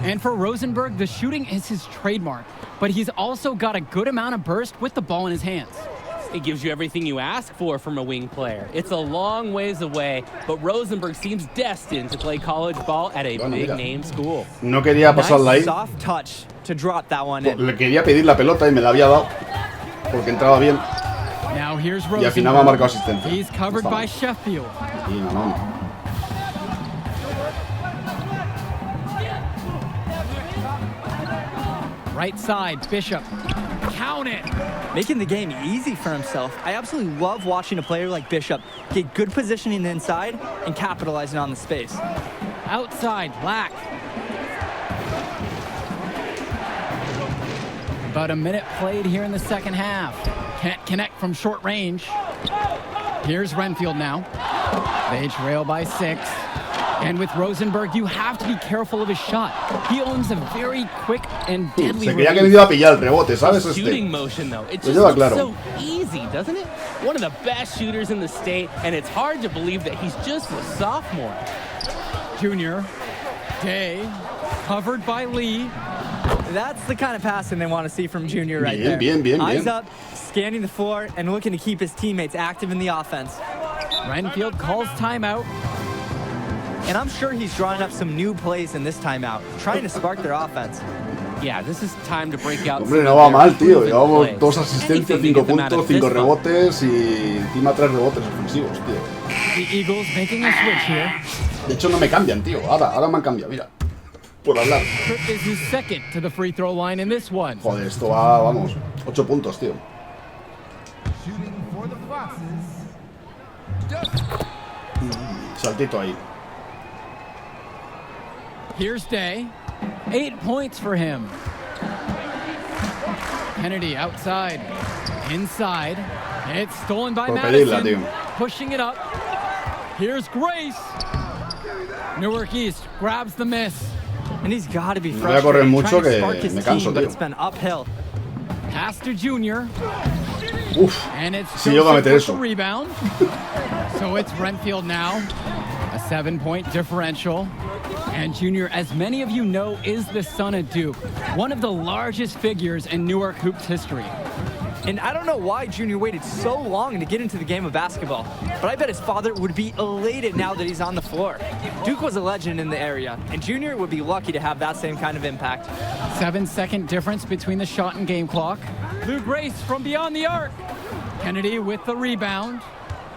And for Rosenberg, the shooting is his trademark, but he's also got a good amount of burst with the ball in his hands. It gives you everything you ask for from a wing player. It's a long ways away, but Rosenberg seems destined to play college ball at a big-name school. No quería pasarla ahí. Soft touch to drop that one in. Le quería pedir la pelota y me la había dado porque entraba bien. Y al final me ha marcado asistencia. He's covered by Sheffield. Right side, Bishop. Count it. Making the game easy for himself. I absolutely love watching a player like Bishop get good positioning inside and capitalizing on the space. Outside, Lack. About a minute played here in the second half. Can't connect from short range. Here's Renfield now. They trail by 6. And with Rosenberg, you have to be careful of his shot. He owns a very quick and deadly Se creía que me iba a pillar el rebote, ¿sabes? Shooting motion, though. It Lo just lleva looks claro. so easy, doesn't it? One of the best shooters in the state, and it's hard to believe that he's just a sophomore. Junior, Day, covered by Lee. That's the kind of passing they want to see from Junior right there. Bien. Eyes up, scanning the floor, and looking to keep his teammates active in the offense. Renfield calls timeout. And I'm sure he's drawing up some new plays in this timeout, trying to spark their offense. Yeah, this is time to break out. Hombre, no va mal, tío. Llevamos 2 asistencias, 5 puntos, 5 rebotes y encima 3 rebotes ofensivos, tío. The Eagles making a switch here. De hecho, no me cambian, tío. Ahora me han cambiado, mira. Por hablar. Tripp is his second to the free throw line in this one. Joder, esto va, vamos, 8 puntos, tío. Saltito ahí. Here's Day. 8 points for him. Kennedy outside. Inside. It's stolen by Madison. Pushing it up. Here's Grace. Newark East grabs the miss. And he's got to be No voy a correr frustrated mucho trying to spark que his me canso, team, but tío. it's been uphill. Pass to Junior. Uf, And it's si llego a meter Joseph eso. with the rebound. So it's Renfield now. A 7-point differential. And Junior, as many of you know, is the son of Duke, one of the largest figures in Newark hoops history. And I don't know why Junior waited so long to get into the game of basketball, but I bet his father would be elated now that he's on the floor. Duke was a legend in the area, and Junior would be lucky to have that same kind of impact. 7-second difference between the shot and game clock. Lou Grace from beyond the arc. Kennedy with the rebound.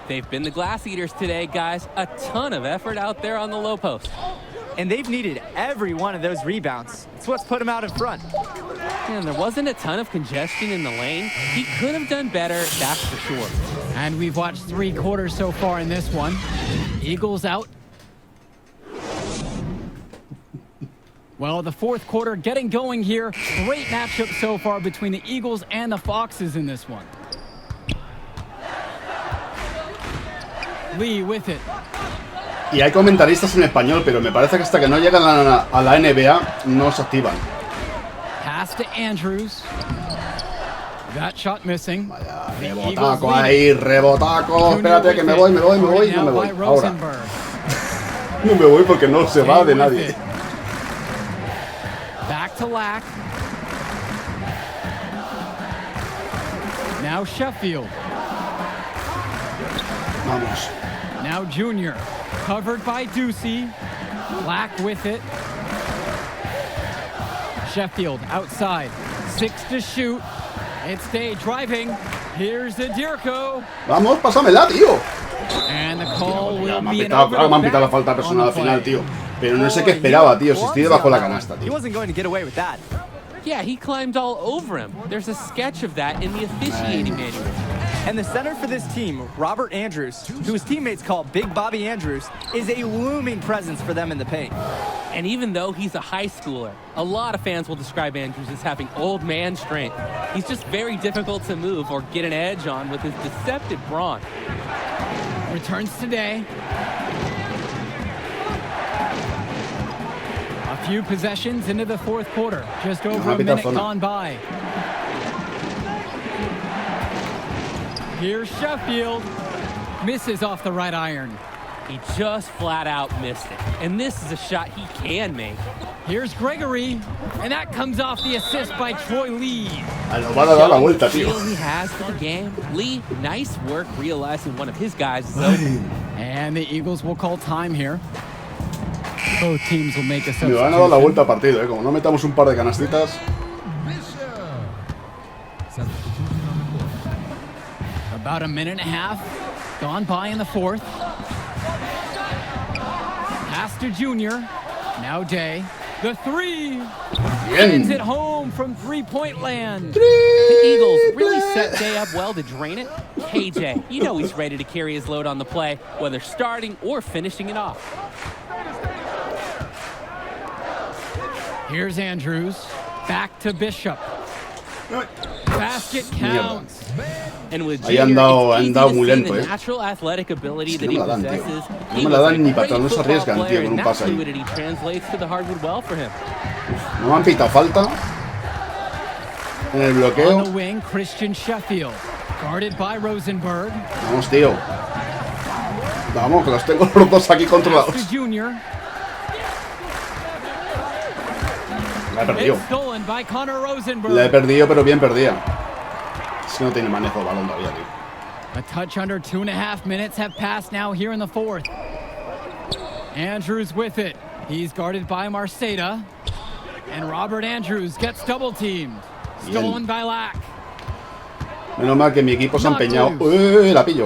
They've been the glass eaters today, guys. A ton of effort out there on the low post. And they've needed every one of those rebounds. It's what's put them out in front. And there wasn't a ton of congestion in the lane. He could have done better, that's for sure. And we've watched 3 quarters so far in this one. Eagles out. Well, the 4th quarter getting going here. Great matchup so far between the Eagles and the Foxes in this one. Lee with it. Y hay comentaristas en español, pero me parece que hasta que no llegan a la NBA no se activan. Pass to Andrews. That shot missing. Vaya, rebotaco ahí, rebotaco. Espérate que me voy, no me voy. Ahora. No me voy porque no se va de nadie. Back to Lack. Now Sheffield. Vamos. Now Junior. Covered by Ducey. Lack with it. Sheffield outside. 6 to shoot. It's Day driving. Here's Adirko. Vamos, pásamela, tío. And the call will Me be han pitado la falta personal al final, tío. Pero no sé qué esperaba, tío. Si estoy debajo de la canasta, He tío. wasn't going to get away with that. Yeah, he climbed all over him. There's a sketch of that in the officiating manual. And the center for this team, Robert Andrews, who his teammates call Big Bobby Andrews, is a looming presence for them in the paint. And even though he's a high schooler, a lot of fans will describe Andrews as having old man strength. He's just very difficult to move or get an edge on with his deceptive brawn. Returns today. A few possessions into the 4th quarter. Just over a minute gone by. Here's Sheffield. Misses off the right iron. He just flat out missed it. And this is a shot he can make. Here's Gregory. And that comes off the assist by Troy Lee. Nos van a dar la vuelta, tío. The feel he has for the game. Lee, nice work realizing one of his guys is open. And the Eagles will call time here. Both teams will make a Me van a dar la substitution. vuelta al partido, Como no metamos un par de canastitas. About a minute and a half gone by in the 4th. Pass to Junior. Now Day. The 3. Sends it home from 3-point land. The Eagles really set Day up well to drain it. KJ, you know he's ready to carry his load on the play, whether starting or finishing it off. Here's Andrews. Back to Bishop. Basket counts. And with Ahí han Junior, dado it's easy to muy see lento, the natural athletic ability that no he me la dan, tío. possesses. No He me la was a dan ni para great atrás, no se football arriesgan, tío, player, con un and pase that ahí. fluidity translates to the hardwood well for him. No me han pitado falta. En el bloqueo. On the wing, Christian Sheffield. Guarded by Rosenberg. Vamos, tío. Vamos, que los tengo los dos aquí controlados. Pastor Junior. La he perdido. It's stolen by Connor Rosenberg. La he perdido, pero bien perdida. Es que no tiene manejo de balón todavía, tío. A touch under 2.5 minutes have passed now here in the fourth. Andrews with it. He's guarded by Marceda. And Robert Andrews gets double teamed. Stolen by Lack. Menos mal que mi equipo se ha empeñado. La pillo.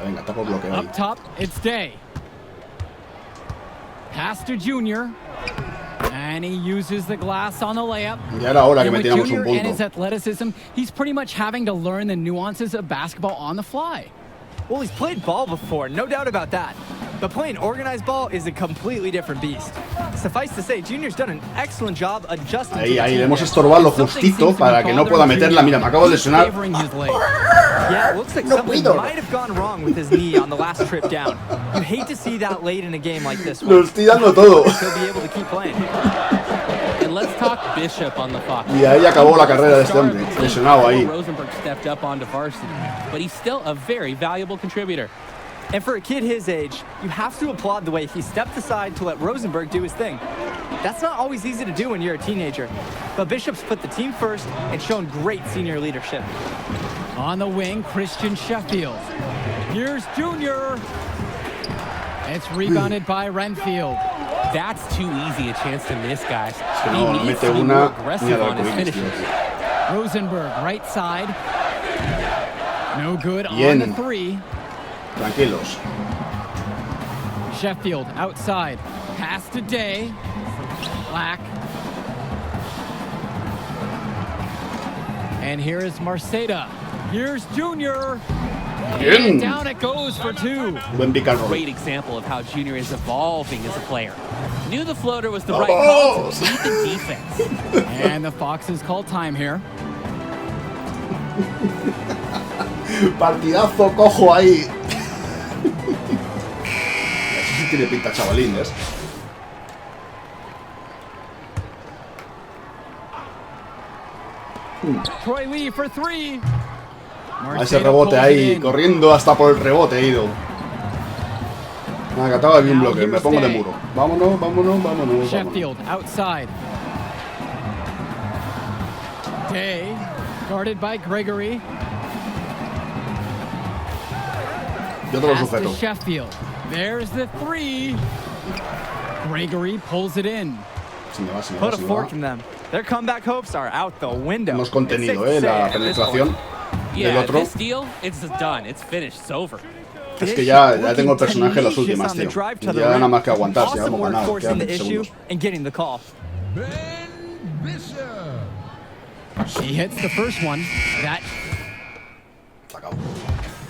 Venga, tapo bloqueo ahí. Up top, it's Day. Pastor Junior. And he uses the glass on the layup. Ya era hora que And with metiéramos un Junior and his punto. athleticism, he's pretty much having to learn the nuances of basketball on the fly. Well, he's played ball before, no doubt about that. But playing organized ball is a completely different beast. Suffice to say, Junior's done an excellent job adjusting to the Ahí, team. le hemos estorbado lo justito para que no pueda meterla. Mira, me acabo de lesionar. Yeah, it looks like something might have gone wrong with his knee on the last trip down. You hate to see that late in a game like this one. Lo estoy dando todo. He'll be able to keep playing. And let's talk Bishop on the Fox. Y ahí acabó la carrera de este hombre, lesionado ahí. Rosenberg stepped up onto varsity, but he's still a very valuable contributor. And for a kid his age, you have to applaud the way he stepped aside to let Rosenberg do his thing. That's not always easy to do when you're a teenager. But Bishop's put the team first and shown great senior leadership. On the wing, Christian Sheffield. Here's Junior. It's rebounded by Renfield. That's too easy a chance to miss, guys. No, He needs mete to be una more ni aggressive al on his arcoíris, finishes. tío. Rosenberg, right side. No good Bien. on the three. Tranquilos. Sheffield outside. Pass to Day. Black. And here is Marceda. Here's Junior. Bien. And down it goes for two. Buen pick and roll. Great example of how Junior is evolving as a player. Knew the floater was the right call to beat the defense. And the Foxes call time here. Partidazo, cojo ahí. Eso sí tiene pinta, chavalines. Troy Lee for three. A ese rebote ahí, corriendo hasta por el rebote he ido. Nada, que ataba aquí un bloque, me pongo de muro. Vámonos, vámonos, vámonos. Sheffield outside. Day, guarded by Gregory. Yo te lo Pass to sujeto. Sheffield. There's the three. Gregory pulls it in. Se me va, se me Put va, a se me fork va. in them. Their comeback hopes are out the window. Hemos contenido, It's 6-6 la at this penetración point. del Yeah, otro. this deal, it's done. It's finished. It's over. Es que ya tengo el personaje en las últimas, tío. Ya nada más que aguantar, si ya hemos ganado. Forcing the Quedan issue segundos. and getting the call. He hits the first one. That. Se acabó.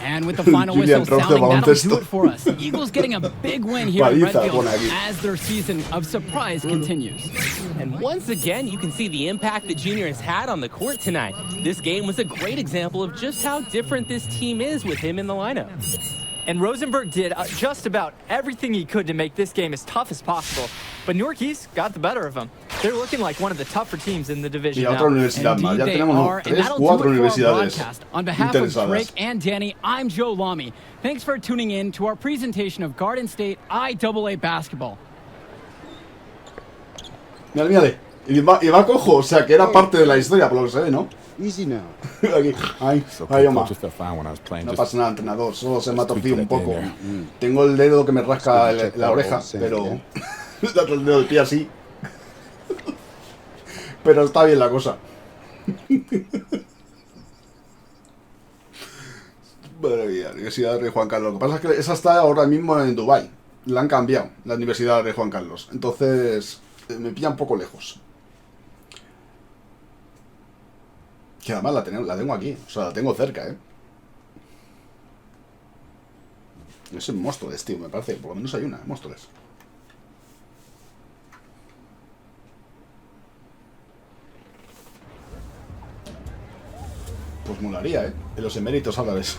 And with the final Julian whistle Ross de sounding, that'll do baloncesto. it for us. Eagles getting a big win here in Paliza Redfield pone aquí. as their season of surprise continues. And once again, you can see the impact that Junior has had on the court tonight. This game was a great example of just how different this team is with him in the lineup. And Rosenberg did just about everything he could to make this game as tough as possible. But Newark East got the better of them. They're looking like one of the tougher teams in the division Y now. otra universidad más. Ya Indeed they tenemos are, and 3, that'll do 4 it for our universidades broadcast. On behalf of interesadas. Drake and Danny, I'm Joe Lamy. Thanks for tuning in to our presentation of Garden State IAA basketball. Mira, mírale. Y va cojo, o sea que era parte de la historia, por lo que se ve, ¿no? Easy now. Aquí, ay, So ay, coach Oma. just felt fine when I was playing. No Just pasa nada, entrenador, solo se me ha Just torcido un tweak it poco. at the end Tengo el dedo que me rasca Check la that oreja, all same, pero... yeah. el dedo del pie así. Pero está bien la cosa. Madre mía, Universidad de Rey Juan Carlos. Lo que pasa es que esa está ahora mismo en Dubái. La han cambiado, la Universidad de Rey Juan Carlos. Entonces, me pilla un poco lejos. Que además la tengo aquí. O sea, la tengo cerca, ¿eh? Es en Móstoles, tío, me parece. Por lo menos hay una en Móstoles. Pues molaría, ¿eh? En los eméritos árabes.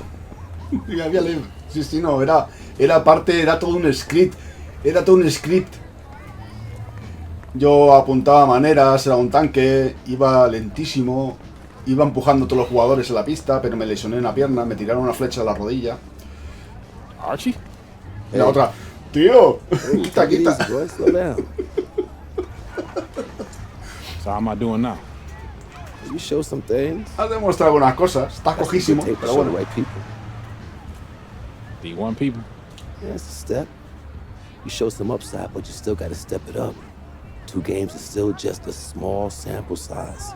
Había leído. Sí, no, era parte, era todo un script. Era todo un script. Yo apuntaba maneras, era un tanque, iba lentísimo, iba empujando a todos los jugadores en la pista, pero me lesioné en la pierna, me tiraron una flecha a la rodilla. Archie? Y la otra, tío, quita. So how am I doing now? You show some things. Has demostrado algunas cosas, estás cojísimo, pero bueno. D1 people? Yeah, it's a step. You show some upside, but you still gotta step it up. 2 games is still just a small sample size,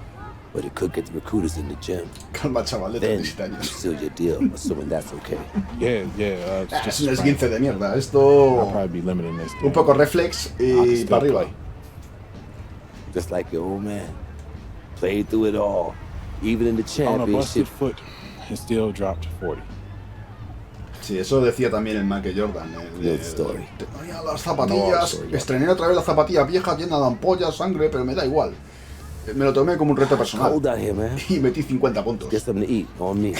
but it could get the recruiters in the gym. Calma, chaval, de Then 37 you años. seal your deal, assuming that's okay. Yeah. Es un esguince de mierda, esto... I'll probably be limiting this. Un poco reflex y para arriba. Just like your old man. Played through it all. Even in the On a busted championship. foot, and still dropped 40. Sí, eso decía también el Michael Jordan. Story. Tenía las zapatillas, estrené otra vez las zapatillas viejas llenas de ampollas, sangre, pero me da igual. Me lo tomé como un reto personal. Cold out here, man. Y metí 50 puntos. Get something to eat on me.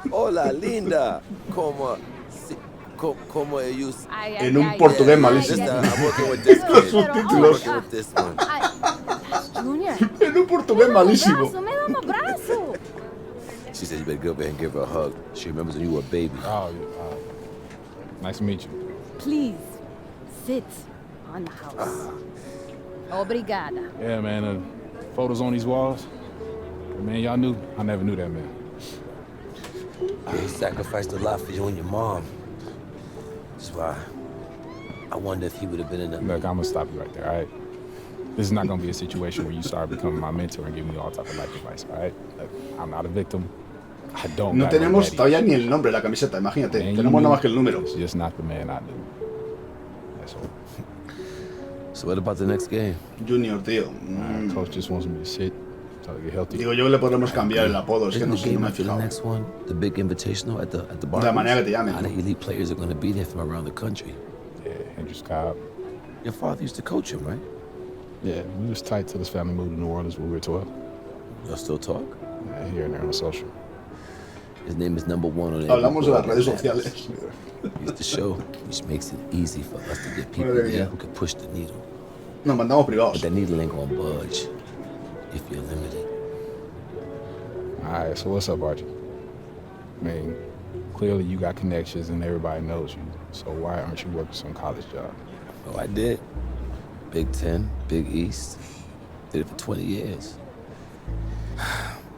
Hola, linda. Como ellos. En un portugués malísimo. Los subtítulos. Junior. En un portugués malísimo. Me da un abrazo. She said you better go over here and give her a hug. She remembers when you were a baby. Oh, nice to meet you. Please, sit on the house. Obrigada. Yeah, man, photos on these walls. Man, y'all knew. I never knew that man. Yeah, he sacrificed a lot for you and your mom. That's why I wonder if he would have been in the... Look, I'm gonna stop you right there, all right? This is not gonna be a situation where you start becoming my mentor and giving me all type of life advice, all right? Look, I'm not a victim. I don't No got tenemos daddy todavía ni issues. el nombre de la camiseta, imagínate. Man, Tenemos nada más que el número. It's just not the man I knew. That's all. So what about the next game? Junior, tío. Coach just wants me to sit so I get healthy. Digo, yo le podremos cambiar el apodo, es que Isn't no the sé, no game me he after the fijado. next one, the big invitational at the bar? De la manera que te llamen. A lot of elite players are going to be there from around the country. Yeah, Andrew Scott. Your father used to coach him, right? Yeah, we was tight till his family moved to New Orleans when we were 12. Y'all still talk? Yeah, here and there on social. His name is number 1 on the Hablamos de las redes sociales. Used to show, which makes it easy for us to get people Madre there mía. who can push the needle. Nos mandamos But privados. that needle ain't gonna budge if you're limited. All right, so what's up, Archie? I mean, clearly you got connections and everybody knows you. So why aren't you working some college job? Oh, I did. Big 10, Big East. Did it for 20 years.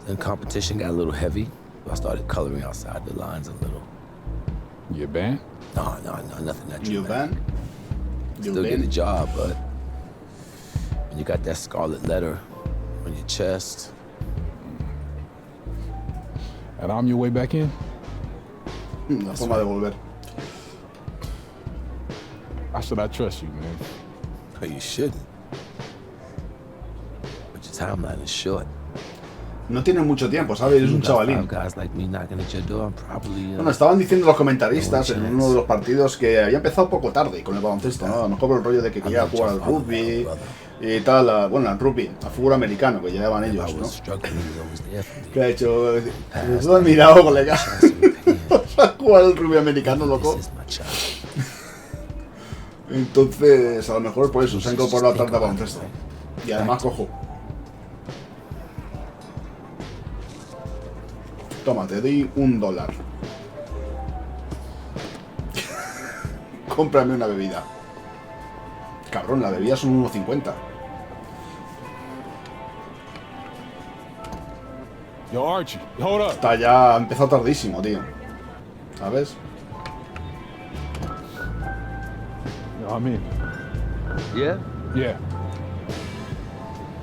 Then competition got a little heavy. I started coloring outside the lines a little. You a band? No, nothing that You dramatic. van? You Still get a van? job, but when you got that scarlet letter on your chest, And I'm your way back in? La forma de volver. Why should I trust you, man? oh, you shouldn't. But your timeline is short. No tiene mucho tiempo, ¿sabes? Es un You got chavalín. 5 guys like me knocking at your door, I'm probably, Bueno, estaban diciendo los comentaristas en uno de los partidos que había empezado poco tarde con el baloncesto, ¿no? A lo mejor por el rollo de que quería jugar al rugby y tal, bueno, al rugby, al fútbol americano que llevaban ellos, ¿no? ¿Qué ha hecho? Tú has mirado, colega. ¿Vas a jugar al rugby americano, loco? Entonces, a lo mejor por eso se ha incorporado tarde al baloncesto. Y además cojo. Toma, te doy $1. Cómprame una bebida. Cabrón, la bebida son 1.50. Yo, Archie, hold up. Está ya, ha empezado tardísimo, tío. ¿Sabes? You know what I mean? Yeah? Yeah.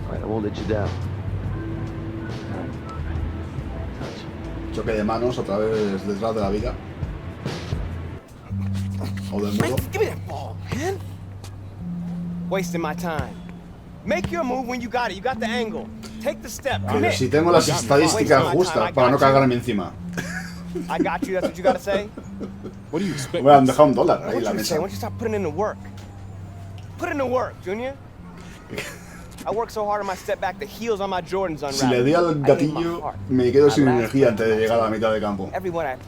All right, I won't let you down. Choque de manos otra vez detrás de la viga. O del muro. Give me that ball, man. Wasting my time. Make your move when you got it. You got the angle. Take the step. Pero Commit. si tengo las estadísticas justas para no cagarme encima. I got you. That's what you got to say. What do you expect? Me han dejado $1 I ahí want en la you to say, mesa. I want you to stop putting in the work. Put in the work, Junior. I work so hard on my step back, the heels on my Jordans Si le doy al gatillo, me quedo sin energía antes de llegar a la mitad de campo.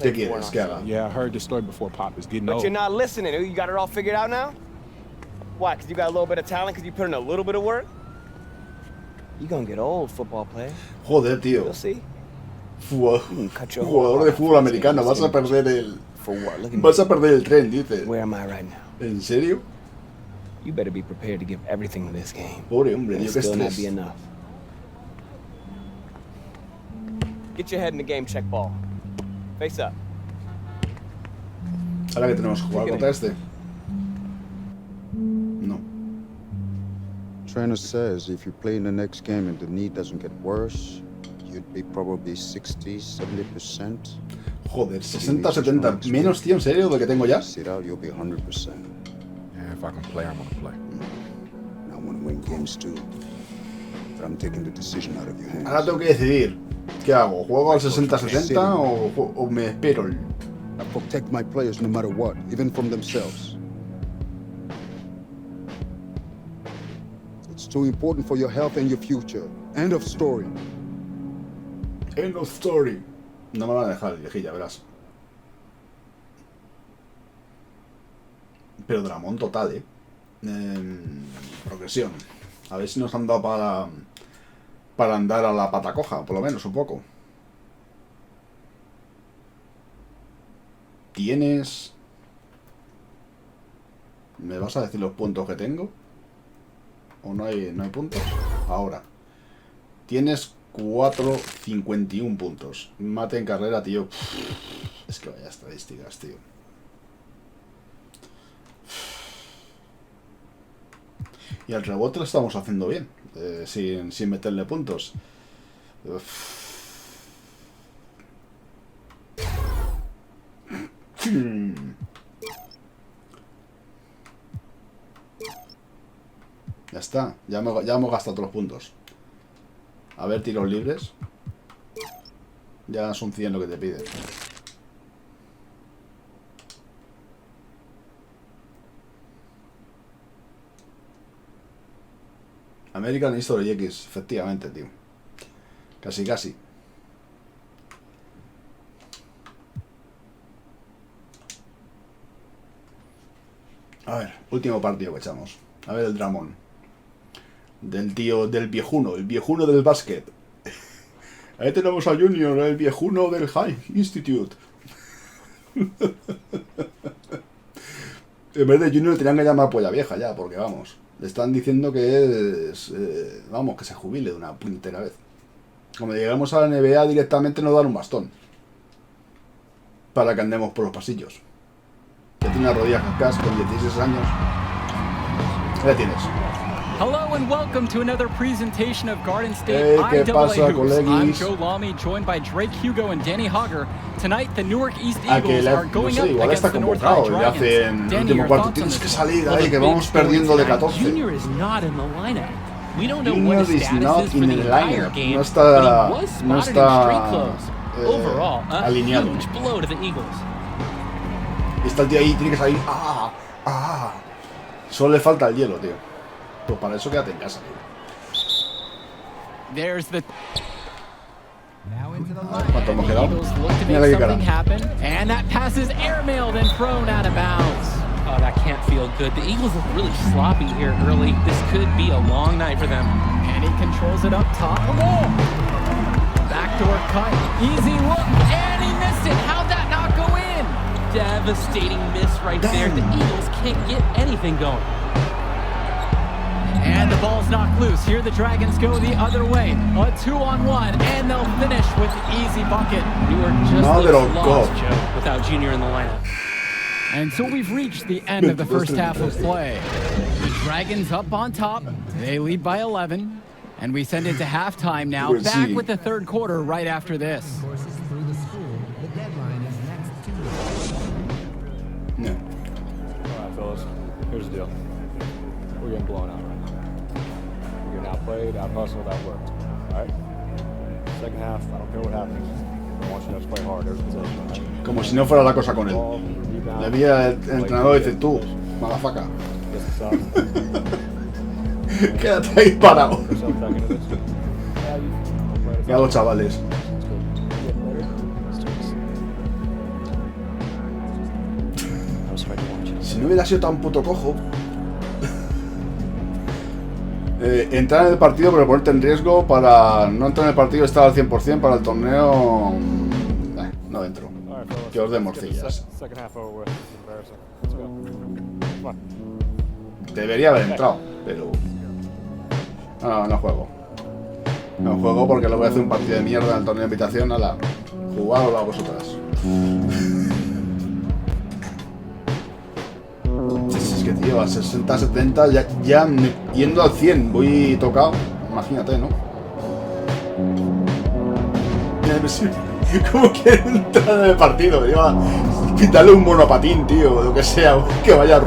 ¿Qué quieres que haga? Yeah, I heard the story before, Pop. It's getting But old. you're not listening. You got it all figured out now? Why? Because you got a little bit of talent? Because you put in a little bit of work? You're gonna get old, football player. Joder, tío. You'll see. Jugador de fútbol americano, vas a perder el... Vas a perder el tren, dices. Where am I right now? ¿En serio? You better be prepared to give everything to this game. Pobre hombre, tío, qué Still not estrés. be enough. Get your head in the game, check ball. Face up. Ahora que tenemos que jugar contra este. No. Trainer says if you play in the next game and the knee doesn't get worse, you'd be probably 60, 70%. Joder, 60, 70. Menos, tío, ¿en serio? ¿De que tengo ya? Sit out, you'll be 100%. Yeah, if I can play, I'm gonna play. I want to win games too. But I'm taking the decision out of your hands. Ahora tengo que decidir. ¿Qué hago? ¿Juego al 60-70 o me espero? I protect my players no matter what, even from themselves. It's too important for your health and your future. End of story. End of story. No me van a dejar elegir, ya verás. Pero dramón total, progresión. A ver si nos han dado para andar a la pata coja, por lo menos un poco. Tienes... ¿Me vas a decir los puntos que tengo? ¿O no hay puntos? Ahora. Tienes 4,51 puntos. Mate en carrera, tío. Es que vaya estadísticas, tío. Y al rebote lo estamos haciendo bien. Sin meterle puntos. Ya está. Ya hemos gastado todos los puntos. A ver, tiros libres. Ya son 100 lo que te pide. American History X, efectivamente, tío. Casi, casi. A ver, último partido que echamos. A ver el dramón. Del tío, del viejuno, el viejuno del básquet. Ahí tenemos a Junior, el viejuno del High Institute. En vez de Junior tenían que llamar polla vieja ya, porque vamos. Le están diciendo que es... vamos, que se jubile de una puñetera vez. Como llegamos a la NBA directamente nos dan un bastón. Para que andemos por los pasillos. Ya tiene las rodillas cascas con 16 años. Ya tienes. Hello and welcome to another presentation of Garden State ¿Qué pasa, IAA Hoops. I'm coleguis? Joe Lamy, joined by Drake Hugo and Danny Hogger. Tonight, the Newark East A que Eagles are no going sé, up igual against está the North High convocado. Le hacen Dragons. el Danny, último your cuarto. thoughts on Tienes que this? salir Well, ahí, the que big vamos story perdiendo de tonight, 14. Junior is not in the lineup. We don't know Junior what his is status not is for in the the entire lineup. game, No está- but he was no spotted está, in street clothes. Overall, a alineado. huge blow to the Eagles. Y está el tío ahí, tiene que salir. ¡Ah! ¡Ah! Solo le falta el hielo, tío. Pues para eso quédate en casa, tío. There's the Now into the ¿Cuánto hemos line. quedado? Eagles look to Mira make qué cara. something happen, and that pass is airmailed and thrown out of bounds. Oh, that can't feel good. The Eagles look really sloppy here early. This could be a long night for them. And he controls it up top. Backdoor cut, easy look, and he missed it. How'd that not go in? Devastating miss right there. The Eagles can't get anything going. And the ball's knocked loose. Here the Dragons go the other way. A 2-on-1, and they'll finish with the easy bucket. Newark just Mother looks of lost, God. Joe, without Junior in the lineup. And so we've reached the end of the first half of play. The Dragons up on top. They lead by 11. And we send into halftime now. We'll Back see. with the third quarter right after this. Courses through the school. The deadline is next Tuesday. No. Alright, fellas, here's the deal. We're getting blown out right now. We're getting outplayed, out-hustled, outworked. Alright? Second half, I don't care what happens. I want you to play hard. There's possession, right? Como si no fuera la cosa con él. Ball, rebound, Le vi al play entrenador y dice, defense, tú, push. malafaca. Get the stuff. Quédate ahí parado. ¿Qué hago, chavales? Si no hubiera sido tan puto cojo. Entrar en el partido pero ponerte en riesgo para no entrar en el partido y estar al 100% para el torneo. No entro. Que os dé morcillas. Debería haber entrado, pero no juego. No juego porque lo voy a hacer un partido de mierda en el torneo de invitación. Ala, jugadlo a vosotras. Es que tío, a 60-70 ya yendo al 100 voy tocado. Imagínate, ¿no? ¿Cómo quiere entrar en el partido? Lleva quitarle un monopatín, tío, lo que sea, que vaya.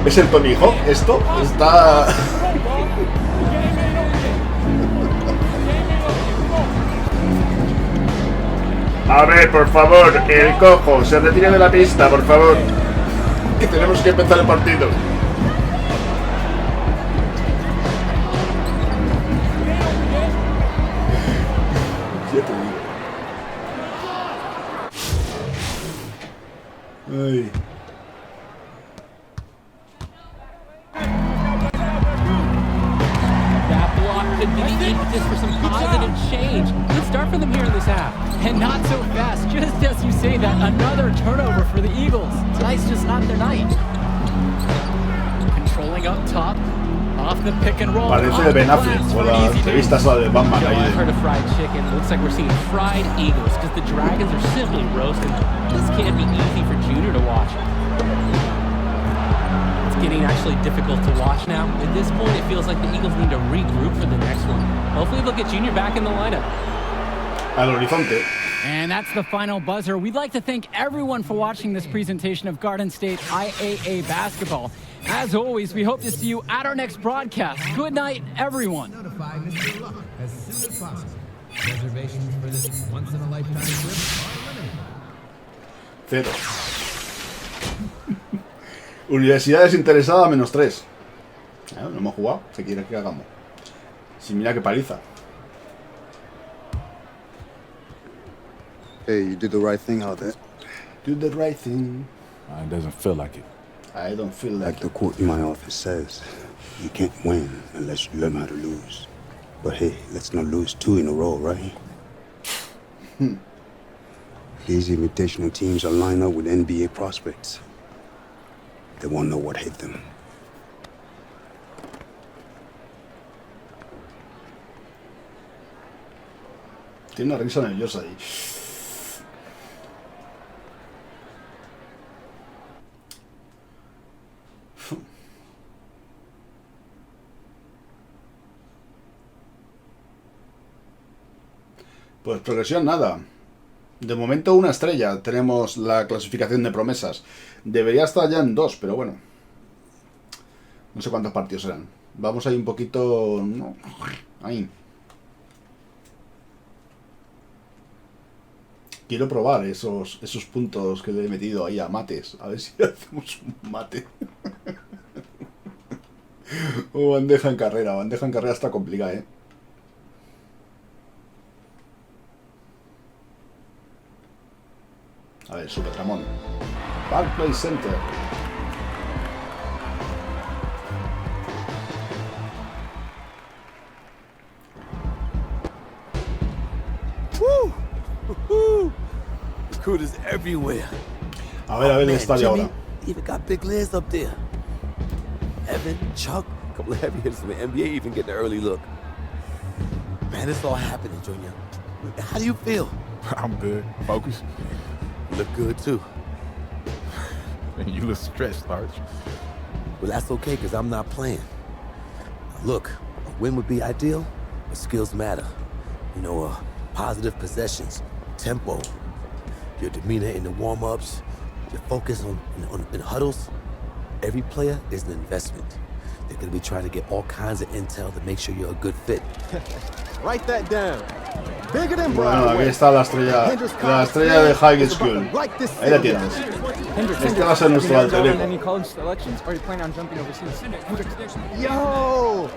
¿Es el Tony Hawk esto? Está. A ver, por favor, el cojo, se retire de la pista, por favor. Que tenemos que empezar el partido. Ya te digo. Ay. Could be the impetus for some positive change. Good start for them here in this half. And not so fast. Just as you say that, another turnover for the Eagles. Tonight's just not their night. Controlling up top. Off the pick and roll. Parece de Ben Affleck o la entrevista esa de Batman ahí. I've heard of fried chicken. Looks like we're seeing fried Eagles because the Dragons are simply roasting. This can't be easy for Junior to watch. Getting actually difficult to watch now. At this point, it feels like the Eagles need to regroup for the next one. Hopefully, they'll get Junior back in the lineup. Al horizonte. And that's the final buzzer. We'd like to thank everyone for watching this presentation of Garden State IAA basketball. As always, we hope to see you at our next broadcast. Good night, everyone. Notify Mr. Luck as soon as possible. Reservations for this once-in-a-lifetime trip are limited. 0. Universidades interesadas, -3. No hemos jugado. ¿Qué quiere que hagamos? Si mira qué paliza. Hey, you did the right thing out there. Do the right thing. It doesn't feel like it. I don't feel like The quote in my office says, you can't win unless you learn how to lose. But hey, let's not lose 2 in a row, right? These invitational teams are lined up with NBA prospects. They won't know what hit them. Tiene una risa nerviosa ahí. Pues progresión nada. De momento una estrella. Tenemos la clasificación de promesas. Debería estar ya en 2, pero bueno. No sé cuántos partidos serán. Vamos ahí un poquito... No. Ahí. Quiero probar esos puntos que le he metido ahí a mates. A ver si hacemos un mate. O bandeja en carrera. Bandeja en carrera está complicada, ¿eh? A ver, Super Ramón. Barclays Center. Woo! Woo! Recruiters everywhere. A ver el estadio ahora. Even got big Liz up there. Evan, Chuck, a couple of heavy hitters from the NBA even getting an early look. Man, it's all happening, Junior. How do you feel? I'm good. Focused. You look good, too. And you look stressed, Arch. Well, that's okay, because I'm not playing. Now, look, a win would be ideal, but skills matter. You know, positive possessions, tempo, your demeanor in the warm-ups, your focus in huddles. Every player is an investment. They're gonna be trying to get all kinds of intel to make sure you're a good fit. Write that down. Bigger than Bueno, aquí está la estrella de High School. Ahí la tienes. Este va a ser nuestro alter ego. Yo!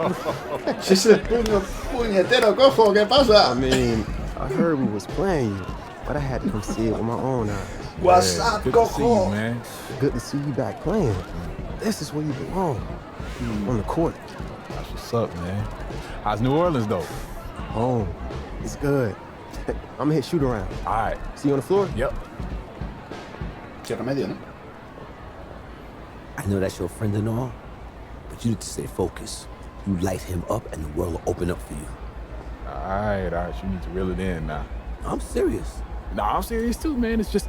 Si es el puñetero cojo, ¿qué pasa? I mean, I heard we was playing you, but I had to come see it with my own eyes. What's up, Good to see you, cojo? man. Good to see you back playing. This is where you belong. On the court. That's what's up, man. How's New Orleans, though? Home. It's good. I'm gonna hit shoot around. All right. See you on the floor? Yep. Cierra medio, ¿no? I know that's your friend and all, but you need to stay focused. You light him up and the world will open up for you. All right. You need to reel it in now. I'm serious. Nah, I'm serious too, man. It's just,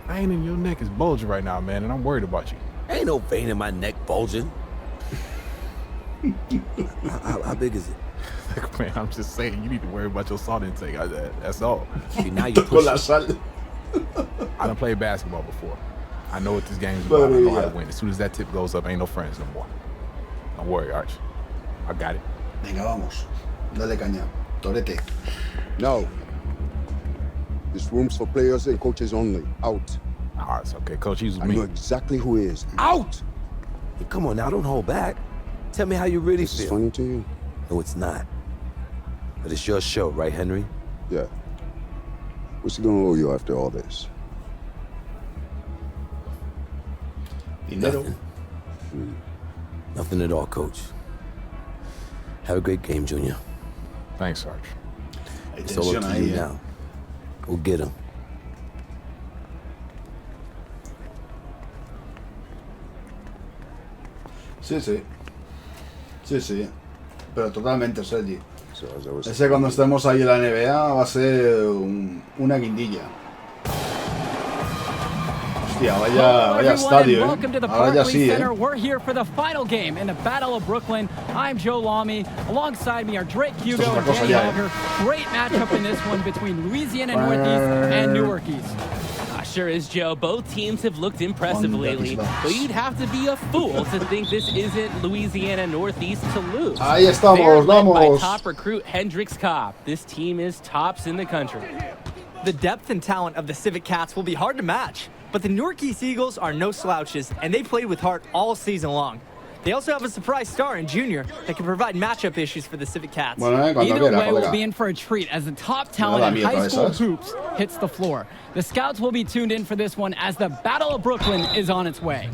vein in your neck is bulging right now, man, and I'm worried about you. Ain't no vein in my neck bulging. How big is it? Man, I'm just saying, you need to worry about your salt intake. That's all. See, now you push it. I done played basketball before. I know what this game's about. I know how to win. As soon as that tip goes up, ain't no friends no more. Don't worry, Arch. I got it. Venga, vamos. Dale caña. Torete. No. This room's for players and coaches only. Out. All right, it's okay. Coach, he's with I me. know exactly who he is. Out! Hey, come on now, don't hold back. Tell me how you really This is feel. funny to you? No, it's not. But it's your show, right, Henry? Yeah. What's he gonna owe you after all this? Dinero. Nothing at all, Coach. Have a great game, Junior. Thanks, Arch. It's all up to you now. Go get him. Sí. Pero totalmente, Sergi. Ese cuando estemos ahí en la NBA va a ser una guindilla. Hostia, vaya estadio, welcome to the Ahora ya Barclays sí, Center. We're here for the final game in the Battle of Brooklyn. I'm Joe Lamy. Alongside me are Drake Hugo and Danny Auger. Great matchup in this one between Louisiana Northeast and Newark East. Sure is, Joe. Both teams have looked impressive lately, but you'd have to be a fool to think this isn't Louisiana Northeast to lose. Ahí estamos, They're led by vamos. top recruit Hendrix Cobb. This team is tops in the country. The depth and talent of the Civic Cats will be hard to match, but the Newark East Eagles are no slouches, and they played with heart all season long. They also have a surprise star in Junior that can provide matchup issues for the Civic Cats. Either way, we'll be in for a treat as the top talent in high school hoops hits the floor. The scouts will be tuned in for this one as the Battle of Brooklyn is on its way.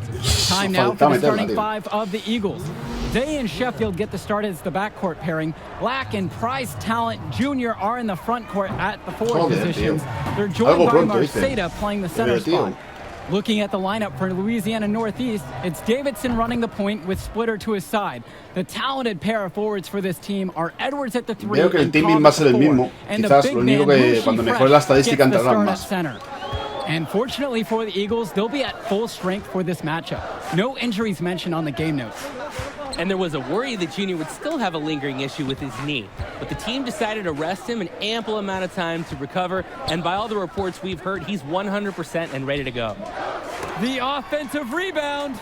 Time now for the starting five of the Eagles. Day and Sheffield get the start as the backcourt pairing. Black and Prize Talent Jr. are in the front court at the forward positions. They're joined by Marceda playing the center spot. Looking at the lineup for Louisiana Northeast, it's Davidson running the point with Splitter to his side. The talented pair of forwards for this team are Edwards at the 3 Veo que el teaming va a ser el mismo. Quizás lo único que cuando mejore la estadística entrarán más. And fortunately for the Eagles, they'll be at full strength for this matchup. No injuries mentioned on the game notes. And there was a worry that Junior would still have a lingering issue with his knee. But the team decided to rest him an ample amount of time to recover. And by all the reports we've heard, he's 100% and ready to go. The offensive rebound.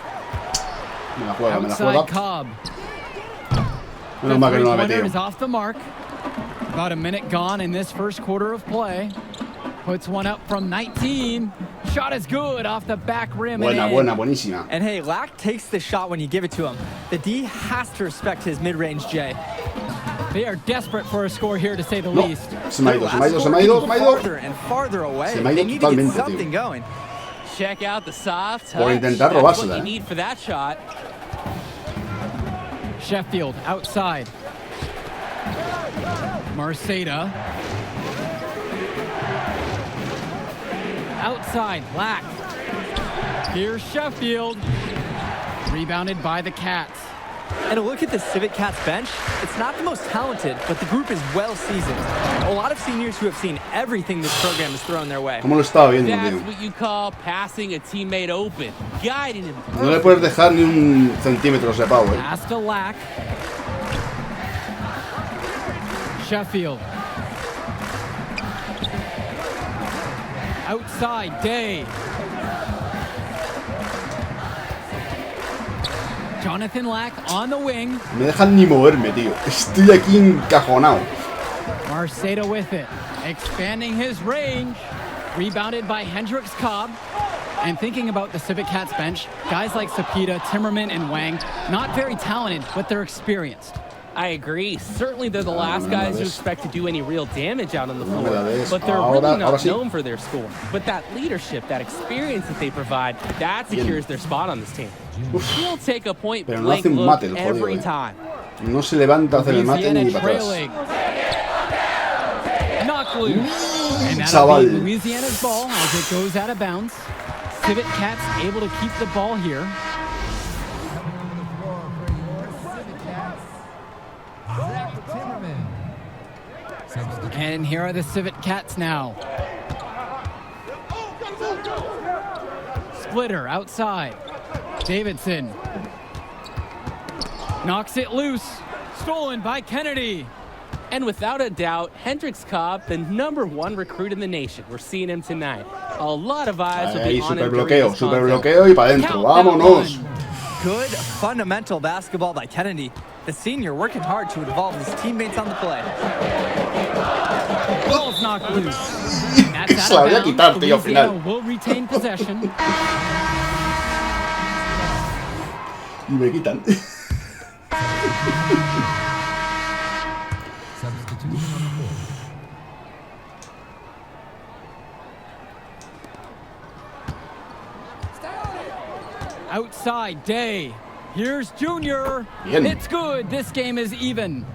Outside Cobb. Menos mal que no la ha metido. Is off the mark. About a minute gone in this first quarter of play. Puts one up from 19. Shot is good off the back rim. Buenísima. And hey, Lack takes the shot when you give it to him. The D has to respect his mid-range J. They are desperate for a score here, to say the least. Se me ha ido. Farther and farther away. They need to get something going. Check out the soft touch. Por intentar That's what robársela. you need for that shot. Sheffield outside. Marceda. Outside, Lack. Here's Sheffield. Rebounded by the Cats. And a look at the Civic Cats bench, it's not the most talented, but the group is well seasoned. A lot of seniors who have seen everything this program has thrown their way. ¿Cómo lo estaba viendo, That's tío? what you call passing a teammate open, guiding him. No le puedes dejar ni un centímetro ese pavo, eh. Pass to Lack. Sheffield. Outside, Day. Jonathan Lack on the wing. Me dejan ni moverme, tío. Estoy aquí encajonado. Marceda with it, expanding his range. Rebounded by Hendricks Cobb. And thinking about the Civic Cats bench, guys like Sapita, Timmerman, and Wang, not very talented, but they're experienced. I agree. Certainly they're the last guys you expect to do any real damage out on the floor. But they're really not known for their score. But that leadership, that experience that they provide, that secures their spot on this team. He'll take a point blank look every time. No se levanta a hacer el mate ni para atrás. Knock loose. And that'll be Louisiana's ball as it goes out of bounds. Civic Cats able to keep the ball here. And here are the Civic Cats now. Splitter outside. Davidson knocks it loose. Stolen by Kennedy. And without a doubt, Hendricks Cobb, the #1 recruit in the nation. We're seeing him tonight. A lot of eyes will be on him. Super bloqueo y para adentro. Vámonos. Good fundamental basketball by Kennedy. The senior working hard to involve his teammates on the play. Ball's knocked loose. Se la voy a quitar, tío, al final. Will retain possession. Y me quitan. Outside Day. Here's Junior. Bien. It's good. This game is even.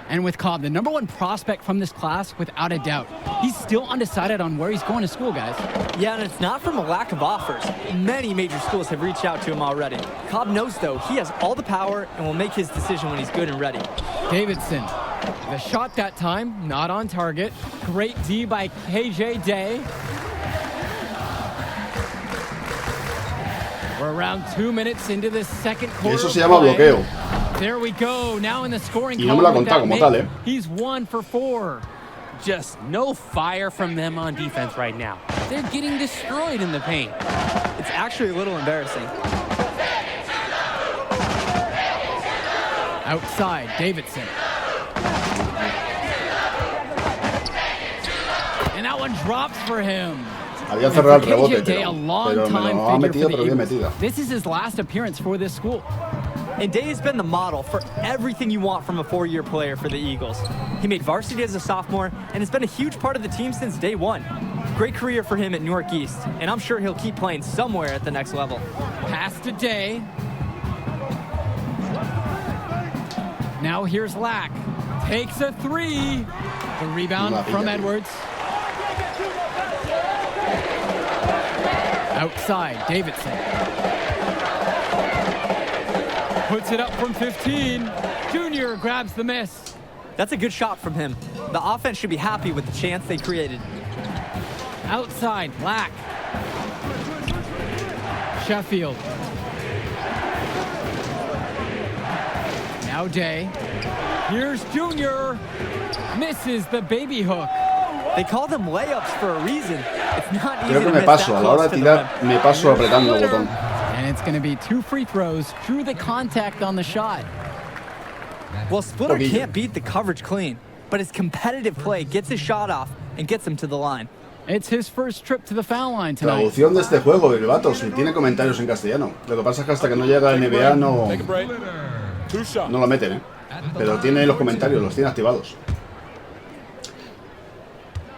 And with Cobb, the #1 prospect from this class, without a doubt. He's still undecided on where he's going to school, guys. Yeah, and it's not from a lack of offers. Many major schools have reached out to him already. Cobb knows, though, he has all the power and will make his decision when he's good and ready. Davidson. The shot that time, not on target. Great D by KJ Day. We're around 2 minutes into the second quarter. Eso se llama bloqueo. There we go. Now in the scoring Y no me la contá como tal, eh. He's 1 for 4. Just no fire from them on defense right now. They're getting destroyed in the paint. It's actually a little embarrassing. Outside, Davidson. And that one drops for him. Había cerrado el rebote, Day, a pero long me time lo ha figure metido, for the pero bien Eagles. metida. This is his last appearance for this school. And Day has been the model for everything you want from a 4-year player for the Eagles. He made varsity as a sophomore and has been a huge part of the team since day one. Great career for him at Newark East, and I'm sure he'll keep playing somewhere at the next level. Pass to Day. Now here's Lack. Takes a 3. The rebound from Edwards. Outside, Davidson. Puts it up from 15. Junior grabs the miss. That's a good shot from him. The offense should be happy with the chance they created. Outside, Lack. Sheffield. Now Day. Here's Junior. Misses the baby hook. They call them layups for a reason. It's not easy Creo que to me miss paso, that a la hora close de to the rim. tirar, me paso apretando el botón. And it's going to be 2 free throws. Drew the contact on the shot. Well, Splitter can't beat the coverage clean, but his competitive play gets his shot off and gets him to the line. It's his first trip to the foul line tonight. Traducción de este juego, el vato, si tiene comentarios en castellano. Lo que pasa es que hasta que no llega a NBA no lo meten, ¿eh? Pero tiene los comentarios, los tiene activados.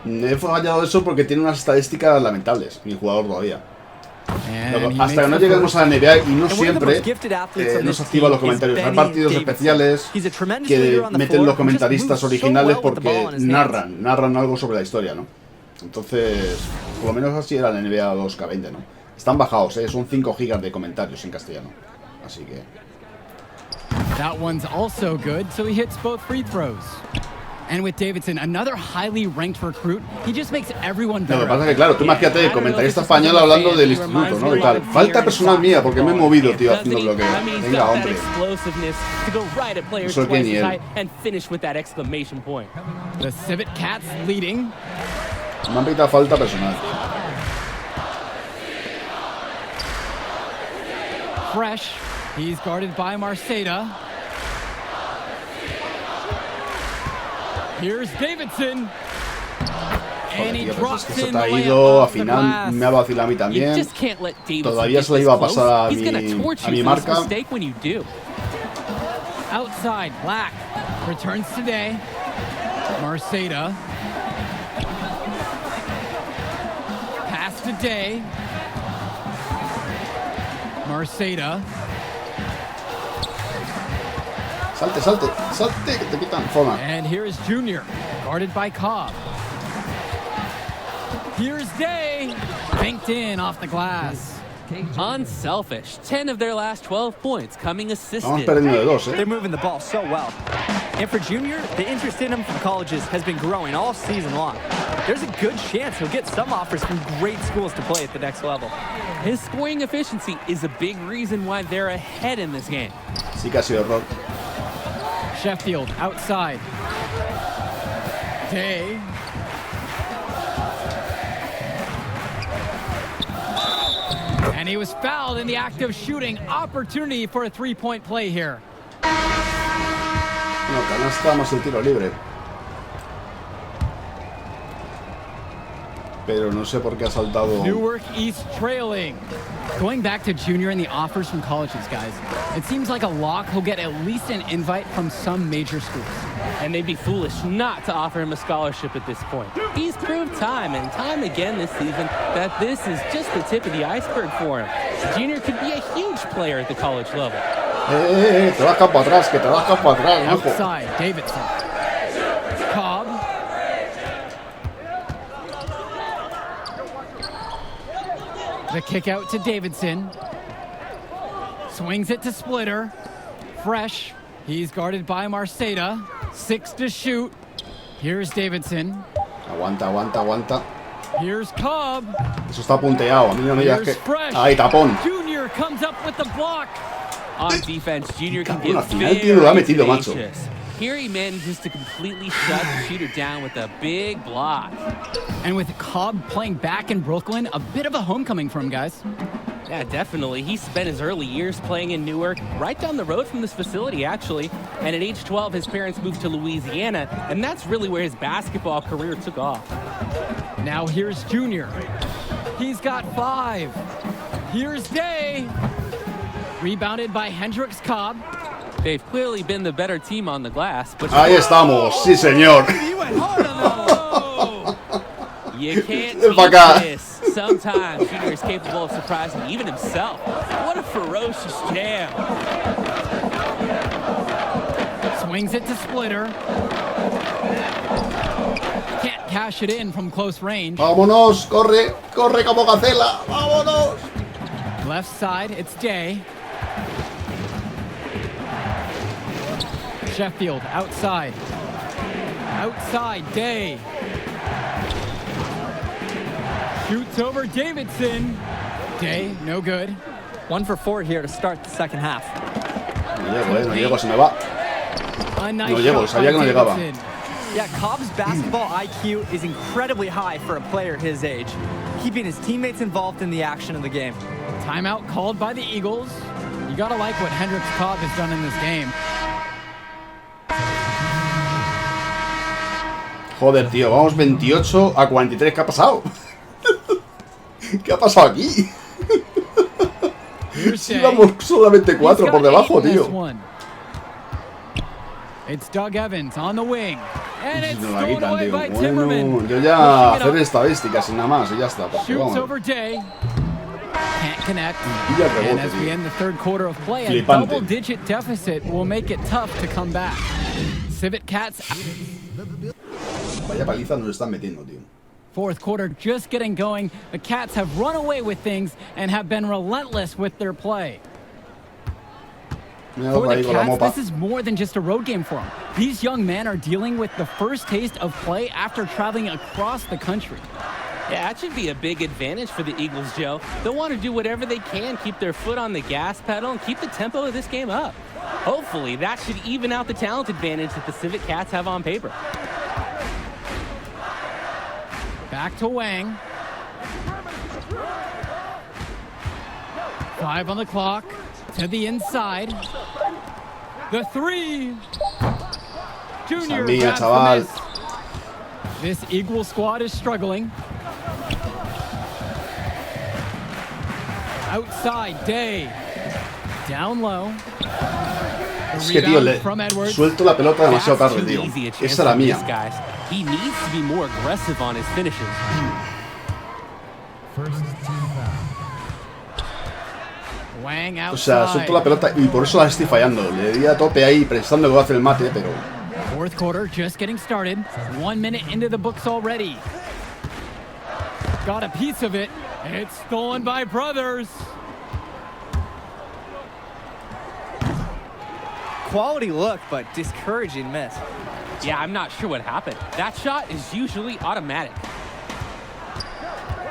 He fallado eso porque tiene unas estadísticas lamentables, mi jugador todavía. Hasta que no lleguemos a la NBA y no siempre nos activan los comentarios. Hay partidos especiales que meten los comentaristas originales porque narran algo sobre la historia, ¿no? Entonces, por lo menos así era la NBA 2K20, ¿no? Están bajados, ¿eh? Son 5 gigas de comentarios en castellano. Así que... That one's also good, so he hits both free throws. And with Davidson, another highly ranked recruit, he just makes everyone better. Lo que pasa es que, claro, tú imagínate, comentarista español hablando del instituto, ¿no? Y tal. Falta personal mía porque me he movido, tío, haciendo bloqueo. Venga, hombre. Eso es que ni él. The Civic Cats leading. Me han pitado falta personal. Fresh. He's guarded by Marceda. Here's Davidson. And he drops in the layup off the glass. Me ha vacilado a mí también. You just can't let Davidson Todavía se la iba a pasar a mi marca. Mistake when you do. Outside, Black returns today. Marceda. Pass today. Marceda. Salte, salte, salte, que te quitan. Forma. And here is Junior, guarded by Cobb. Here's Day, banked in off the glass. Unselfish. 10 of their last 12 points coming assisted. Vamos perdiendo de 2, They're moving the ball so well. And for Junior, the interest in him from colleges has been growing all season long. There's a good chance he'll get some offers from great schools to play at the next level. His scoring efficiency is a big reason why they're ahead in this game. Sí que ha sido error. Sheffield outside. Day. And he was fouled in the act of shooting. Opportunity for a three-point play here. No, canasta más el tiro libre. Pero no sé por qué ha saltado. Newark East trailing. Going back to Junior and the offers from colleges, guys. It seems like a lock he'll get at least an invite from some major schools. And they'd be foolish not to offer him a scholarship at this point. He's proved time and time again this season that this is just the tip of the iceberg for him. Junior could be a huge player at the college level. Te vas para atrás, que te vas para atrás, hijo. Outside, Davidson. Cobb. The kick out to Davidson. Swings it to Splitter. Fresh. He's guarded by Marceda. 6 to shoot. Here's Davidson. Aguanta, aguanta, aguanta. Here's Cobb. Eso está punteado. A mí no me digas que. Ahí, tapón. Junior comes up with the block. On defense, Junior can get al final tío lo ha metido, macho. Here he manages to completely shut the shooter down with a big block. And with Cobb playing back in Brooklyn, a bit of a homecoming for him, guys. Yeah, definitely. He spent his early years playing in Newark, right down the road from this facility, actually. And at age 12, his parents moved to Louisiana, and that's really where his basketball career took off. Now here's Junior. He's got 5. Here's Day. Rebounded by Hendricks Cobb. They've clearly been the better team on the glass, but ahí estamos, sí señor. You can't beat this. Sometimes Junior is capable of surprising even himself. What a ferocious jam. Swings it to Splitter. Can't cash it in from close range. Vámonos, corre, corre como gacela. Vámonos. Left side, it's Day. Sheffield outside. Outside, Day. Shoots over Davidson. Day, no good. 1 for 4 here to start the second half. No llego, se me va. No llego, sabía que no llegaba. Yeah, Cobb's basketball IQ is incredibly high for a player his age, keeping his teammates involved in the action of the game. Timeout called by the Eagles. You gotta like what Hendricks Cobb has done in this game. Joder, tío, vamos 28 a 43. ¿Qué ha pasado? ¿Qué ha pasado aquí? Si vamos solamente 4 por debajo, tío. It's Doug Evans on the wing. And it's No la thrown quitan, away tío. by Bueno, Timmerman. yo ya hacer estadísticas y nada más y ya está. Shoots Vamos. over Day. Can't connect. Y ya rebote, And as we tío. end the third quarter of play, a Flipante. double-digit deficit will make it tough to come back. Civet Cats. Vaya paliza nos están metiendo, tío. Fourth quarter just getting going. The Cats have run away with things and have been relentless with their play. Mira For ahí the con la Cats, mopa. this is more than just a road game for them. These young men are dealing with the first taste of play after traveling across the country. Yeah, that should be a big advantage for the Eagles, Joe. They'll want to do whatever they can, keep their foot on the gas pedal, and keep the tempo of this game up. Hopefully, that should even out the talent advantage that the Civet Cats have on paper. Back to Wang. 5 on the clock. To the inside. The 3. Junior mía, grabs chaval. the miss. This Eagle squad is struggling. Outside, Day. Down low. Es que, tío, suelto la pelota demasiado tarde, tío. Esa es la mía. He needs to be more aggressive on his finishes. O sea, suelto la pelota y por eso la estoy fallando. Le di a tope ahí pensando que voy a hacer el mate, pero... Fourth quarter just getting started. 1 minute into the books already. Got a piece of it. It's stolen by Brothers. Quality look, but discouraging miss. Yeah, I'm not sure what happened. That shot is usually automatic.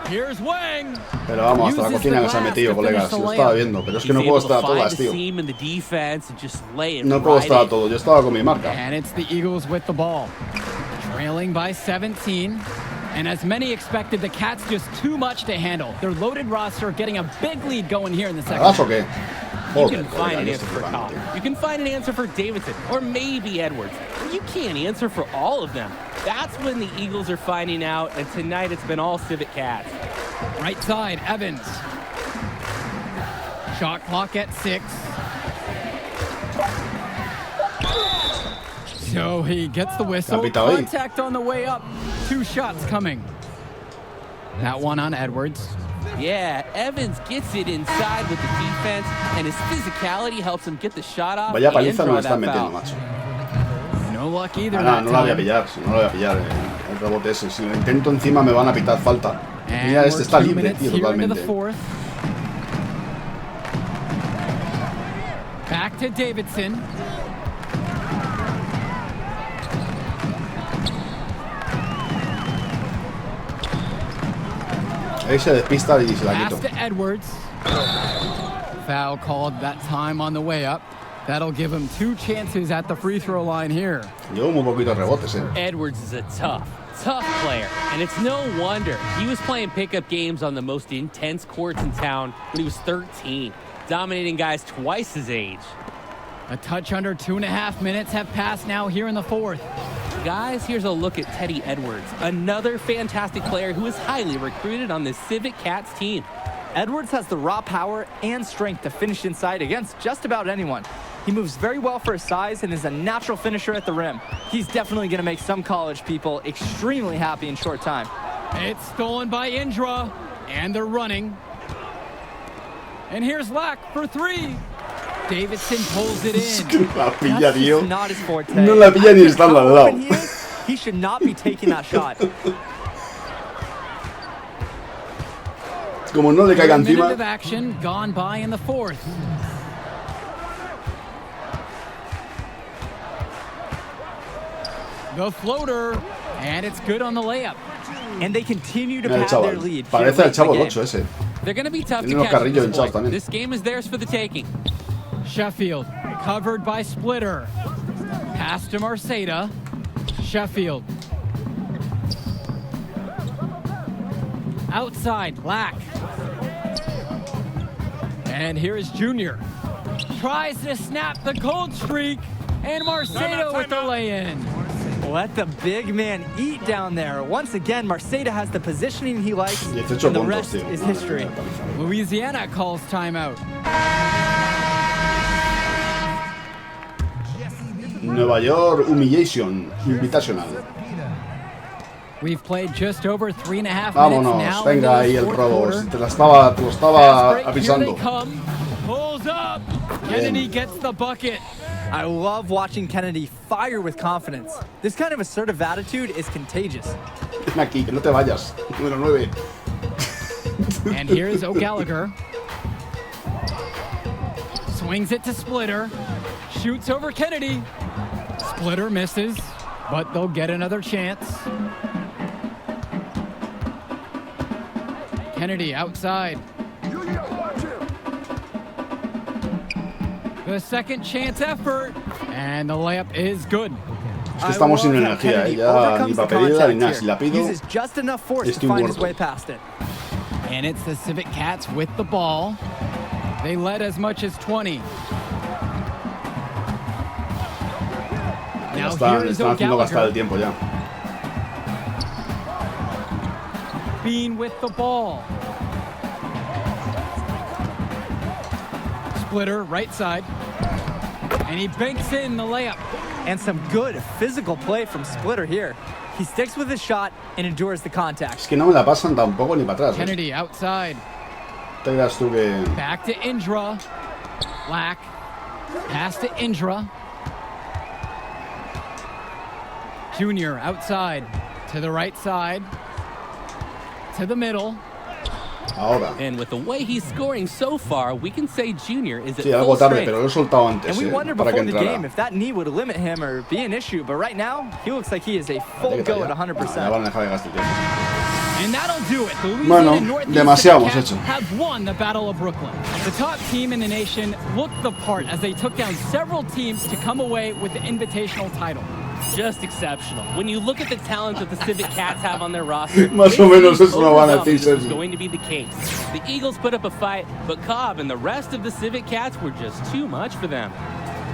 Here's Wang. Pero vamos, hasta la cocina que se ha metido, colegas. Lo estaba viendo, pero es que no puedo estar a todas, tío. No puedo estar a todo. Yo estaba con mi marca. And it's the Eagles with the ball. Trailing by 17. And as many expected, the Cats just too much to handle. Their loaded roster getting a big lead going here in the second half. ¿O qué? You can find an answer for Cobb. You can find an answer for Davidson, or maybe Edwards. You can't answer for all of them. That's when the Eagles are finding out, and tonight it's been all Civic Cats. Right side, Evans. Shot clock at 6. So he gets the whistle. Contact on the way up. 2 shots coming. That one on Edwards. Yeah, Evans gets it inside with the defense, and his physicality helps him get the shot off. Vaya paliza no están metiendo, macho. No luck either. No la voy a pillar, no la voy a pillar. El rebote ese. Si lo intento encima me van a pitar falta. Mira, este está libre, tío, totalmente. Back to Davidson. Ahí se despista y se la quito. Pass to Edwards. Foul called that time on the way up. That'll give him 2 chances at the free throw line here. Llevo muy poquitos rebotes, Edwards is a tough player, and it's no wonder. He was playing pickup games on the most intense courts in town when he was 13, dominating guys twice his age. A touch under 2.5 minutes have passed now here in the fourth. Guys, here's a look at Teddy Edwards, another fantastic player who is highly recruited on this Civic Cats team. Edwards has the raw power and strength to finish inside against just about anyone. He moves very well for his size and is a natural finisher at the rim. He's definitely going to make some college people extremely happy in short time. It's stolen by Indra, and they're running. And here's Lack for 3. Davidson pulls it in. La pilla, tío. That's not his forte. No la pilla ni estando al lado. He should not be taking that shot. Como no le caiga encima. Minute of action gone by in the fourth. The floater, and it's good on the layup. And they continue to pad their lead. Parece el Chavo 8 ese. They're going to be tough to catch at this point. This game is theirs for the taking. Sheffield, covered by Splitter. Pass to Marceda. Sheffield. Outside, Lack. And here is Junior. Tries to snap the cold streak. And Marceda with the lay-in. Let the big man eat down there. Once again, Marceda has the positioning he likes, and the rest is history. Louisiana calls timeout. Nueva York Humiliation Invitational. We've played just over 3.5 minutes. Vámonos, venga ahí el robo. Te lo estaba avisando. Pulls up. Kennedy gets the bucket. I love watching Kennedy fire with confidence. This kind of assertive attitude is contagious. Ven aquí, que no te vayas. Número 9. And here's O'Gallagher. Swings it to Splitter. Shoots over Kennedy. Splitter misses, but they'll get another chance. Kennedy outside. The second chance effort, and the layup is good. Es que estamos sin energía, ya ni para pedirla ni nada. Si la pido, just enough force estoy to find his muerto. way past it. And it's the Civic Cats with the ball. They led as much as 20. Now here is haciendo gastar el tiempo ya. Bean with the ball. Splitter, right side. And he banks in the layup. And some good physical play from Splitter here. He sticks with his shot and endures the contact. Es que no me la pasan tampoco ni para atrás. Kennedy outside. Te creas tú que... Back to Indra. Black. Pass to Indra. Junior outside. To the right side. To the middle. Ahora. And with the way he's scoring so far, we can say Junior is at Sí, algo tarde, pero lo he soltado antes. And we wonder before the game if that knee would limit him or be an issue, but right now, he looks like he is a full go at 100%. And that'll do it. The Louisiana Northeast Cats have won the Battle of Brooklyn. The top team in the nation looked the part as they took down several teams to come away with the invitational title. Just exceptional. When you look at the talent that the Civic Cats have on their roster, más o menos eso no van a decir. This was going to be the case. The Eagles put up a fight, but Cobb and the rest of the Civic Cats were just too much for them.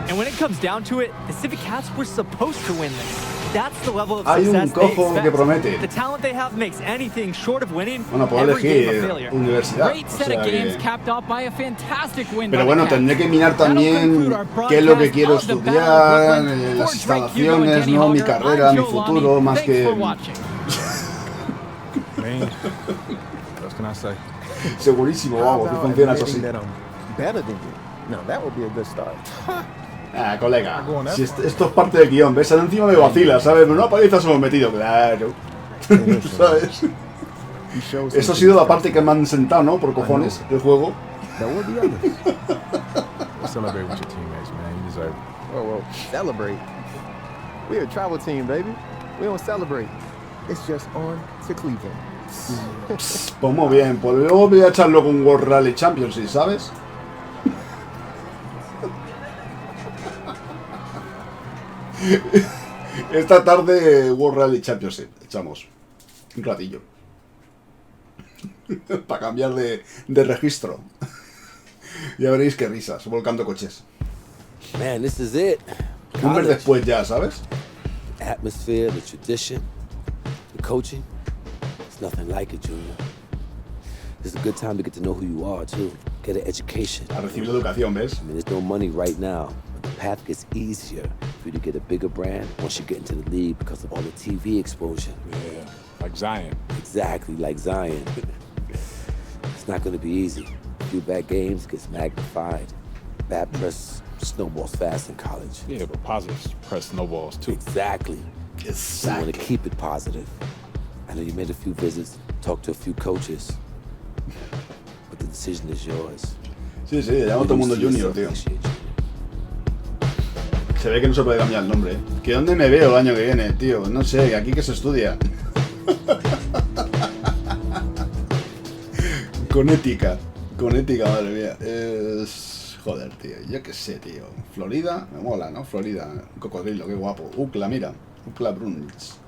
And when it comes down to it, the Civic Cats were supposed to win this. That's the level of success they expect. The talent they have makes anything short of winning every game a failure. Great set of games capped off by a fantastic win. Pero bueno, tendré que mirar también qué es lo que quiero estudiar, las instalaciones, no mi carrera, mi futuro, más que... What can I say? Segurísimo, vamos, que funciona eso así. Now that would be a good start. Ah, colega, si esto es parte del guión, ¿ves? Encima me vacila, ¿sabes? Una paliza se hemos metido, claro. ¿Sabes? Eso ha sido la parte que me han sentado, ¿no? Por cojones, del juego. Celebrate with your teammates, man. You deserve it. Well, celebrate. We're a travel team, baby. We don't celebrate. It's just on to Cleveland. Pues muy bien, pues luego voy a echarlo con World Rally Championship, ¿sabes? Esta tarde World Rally Championship echamos un ratillo para cambiar de registro. Ya veréis qué risas, volcando coches. Man, this is it. Un mes después ya, ¿sabes? The atmosphere, the tradition, the coaching. It's nothing like it, Junior. This is a good time to get to know who you are, too. Get an education. A recibir educación, ¿ves? I mean, there's no money right now, but the path gets easier for you to get a bigger brand once you get into the league because of all the TV exposure. Yeah, like Zion. Exactly, like Zion. It's not going to be easy. A few bad games gets magnified. Bad press snowballs fast in college. Yeah, but positive press snowballs too. Exactly. You want to keep it positive. I know you made a few visits, talked to a few coaches, but the decision is yours. Sí, sí, llamo a todo el mundo Junior, tío. Se ve que no se puede cambiar el nombre, ¿eh? ¿Que dónde me veo el año que viene, tío? No sé, aquí que se estudia. Con ética, madre mía. Joder, tío, yo qué sé, tío. Florida, me mola, ¿no? Florida, un cocodrilo, qué guapo. UCLA, mira, UCLA Bruins.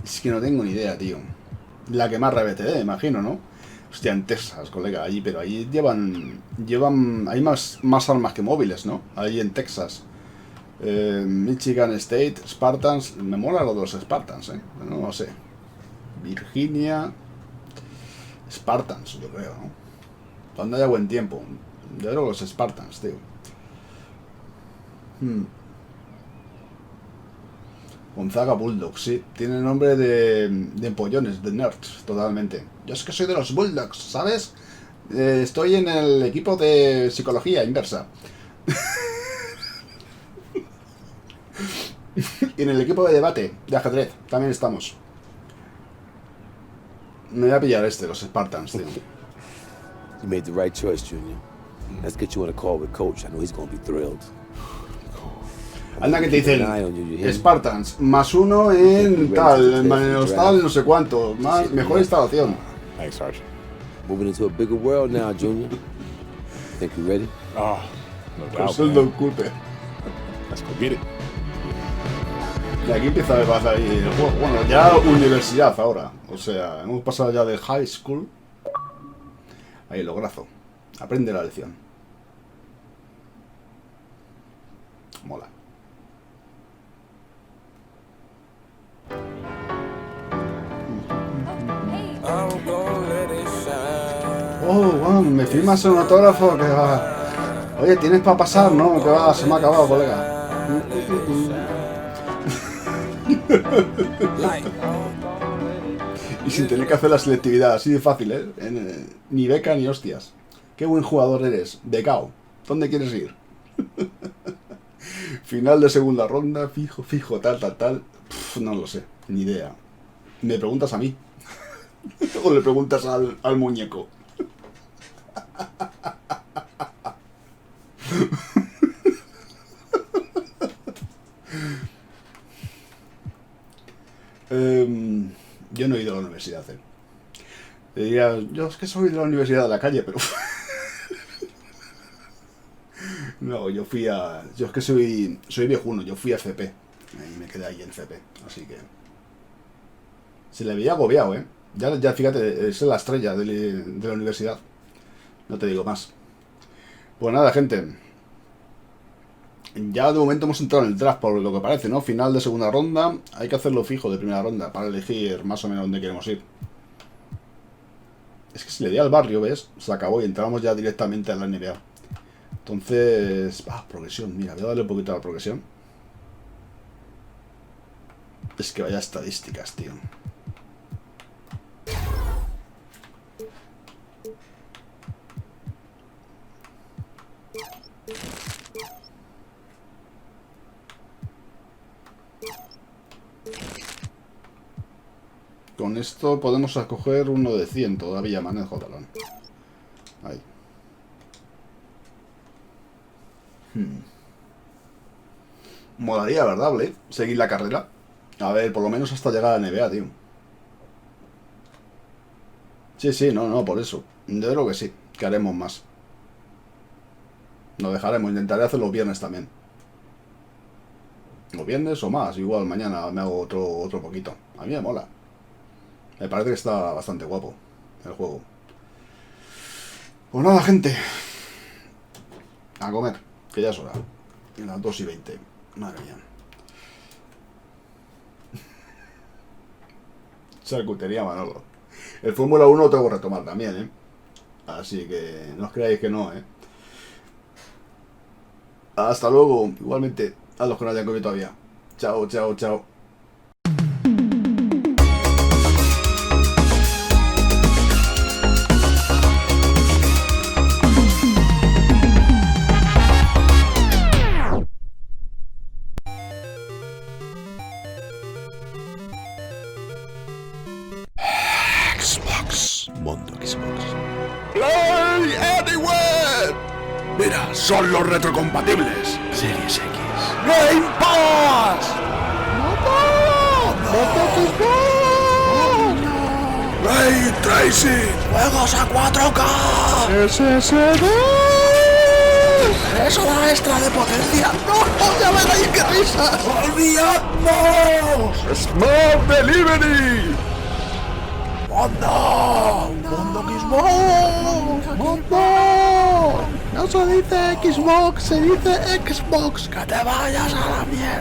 Es que no tengo ni idea, tío. La que más RBTD, imagino, ¿no? Hostia, en Texas, colega, allí, pero allí llevan hay más armas que móviles, ¿no? Allí en Texas. Michigan State, Spartans, me mola lo de los Spartans, no lo sé. Virginia, Spartans, yo creo, ¿no? Cuando haya buen tiempo. Yo creo los Spartans, tío. Gonzaga Bulldogs, sí. Tiene nombre de empollones, de nerds, totalmente. Yo es que soy de los Bulldogs, ¿sabes? Estoy en el equipo de psicología inversa. Y en el equipo de debate, de ajedrez, también estamos. Me voy a pillar los Spartans, tío. You made the right choice, Junior. Let's get you on a call with Coach. I know he's going to be thrilled. Anda que te dicen Spartans, +1 en tal, menos tal, no sé cuánto, más, mejor instalación. Thanks, Sergeant. Moving into a bigger world now, Junior. Think you ready? Oh, no doubt, man. Don't culpe. Let's go get it. Y aquí empieza a pasar ahí el juego. Bueno, ya universidad ahora. O sea, hemos pasado ya de high school. Ahí, lograzo. Aprende la lección. mola. Oh, wow, me firmas un autógrafo que va. Oye, ¿tienes para pasar? No, que va, se me ha acabado, colega. Y sin tener que hacer la selectividad, así de fácil, ¿eh? Ni beca ni hostias. Qué buen jugador eres, becao. ¿Dónde quieres ir? Final de segunda ronda, fijo, tal. Pff, no lo sé, ni idea. ¿Me preguntas a mí? ¿O le preguntas al muñeco? Yo no he ido a la universidad. Te diría, yo es que soy de la universidad de la calle, pero... No, yo es que soy viejuno, yo fui a FP. Y me quedé ahí en FP, así que... Se le veía agobiado, ¿eh? Ya fíjate, es la estrella de la universidad. No te digo más. Pues nada, gente. Ya de momento hemos entrado en el draft, por lo que parece, ¿no? Final de segunda ronda. Hay que hacerlo fijo de primera ronda para elegir más o menos dónde queremos ir. Es que si le di al barrio, ¿ves? Se acabó y entramos ya directamente a la NBA. Entonces... progresión. Mira, voy a darle un poquito a la progresión. Es que vaya estadísticas, tío. Con esto podemos escoger uno de 100 todavía, manejo de balón. Ahí. Molaría, ¿verdad, Blade? Seguir la carrera. A ver, por lo menos hasta llegar a la NBA, tío. Sí, no, por eso. Yo creo que sí, que haremos más. Nos dejaremos, intentaré hacer los viernes también. Los viernes o más, igual mañana me hago otro poquito. A mí me mola. Me parece que está bastante guapo el juego. Pues nada, gente. A comer, que ya es hora. Y las 2:20. Madre mía. Charcutería Manolo. El Fórmula 1 lo tengo que retomar también, ¿eh? Así que no os creáis que no, ¿eh? Hasta luego. Igualmente, a los que no hayan comido todavía. Chao. MondoXbox. Play anywhere. Mira, son los retrocompatibles. Series X. Game Pass. Ray Tracing. Juegos a 4K. SSD. Eso da extra de potencia. No, ya veréis qué risas. ¡Olvidadnos! Smart Delivery. MondoXbox. No se dice Xbox, se dice Xbox. Que te vayas a la mierda.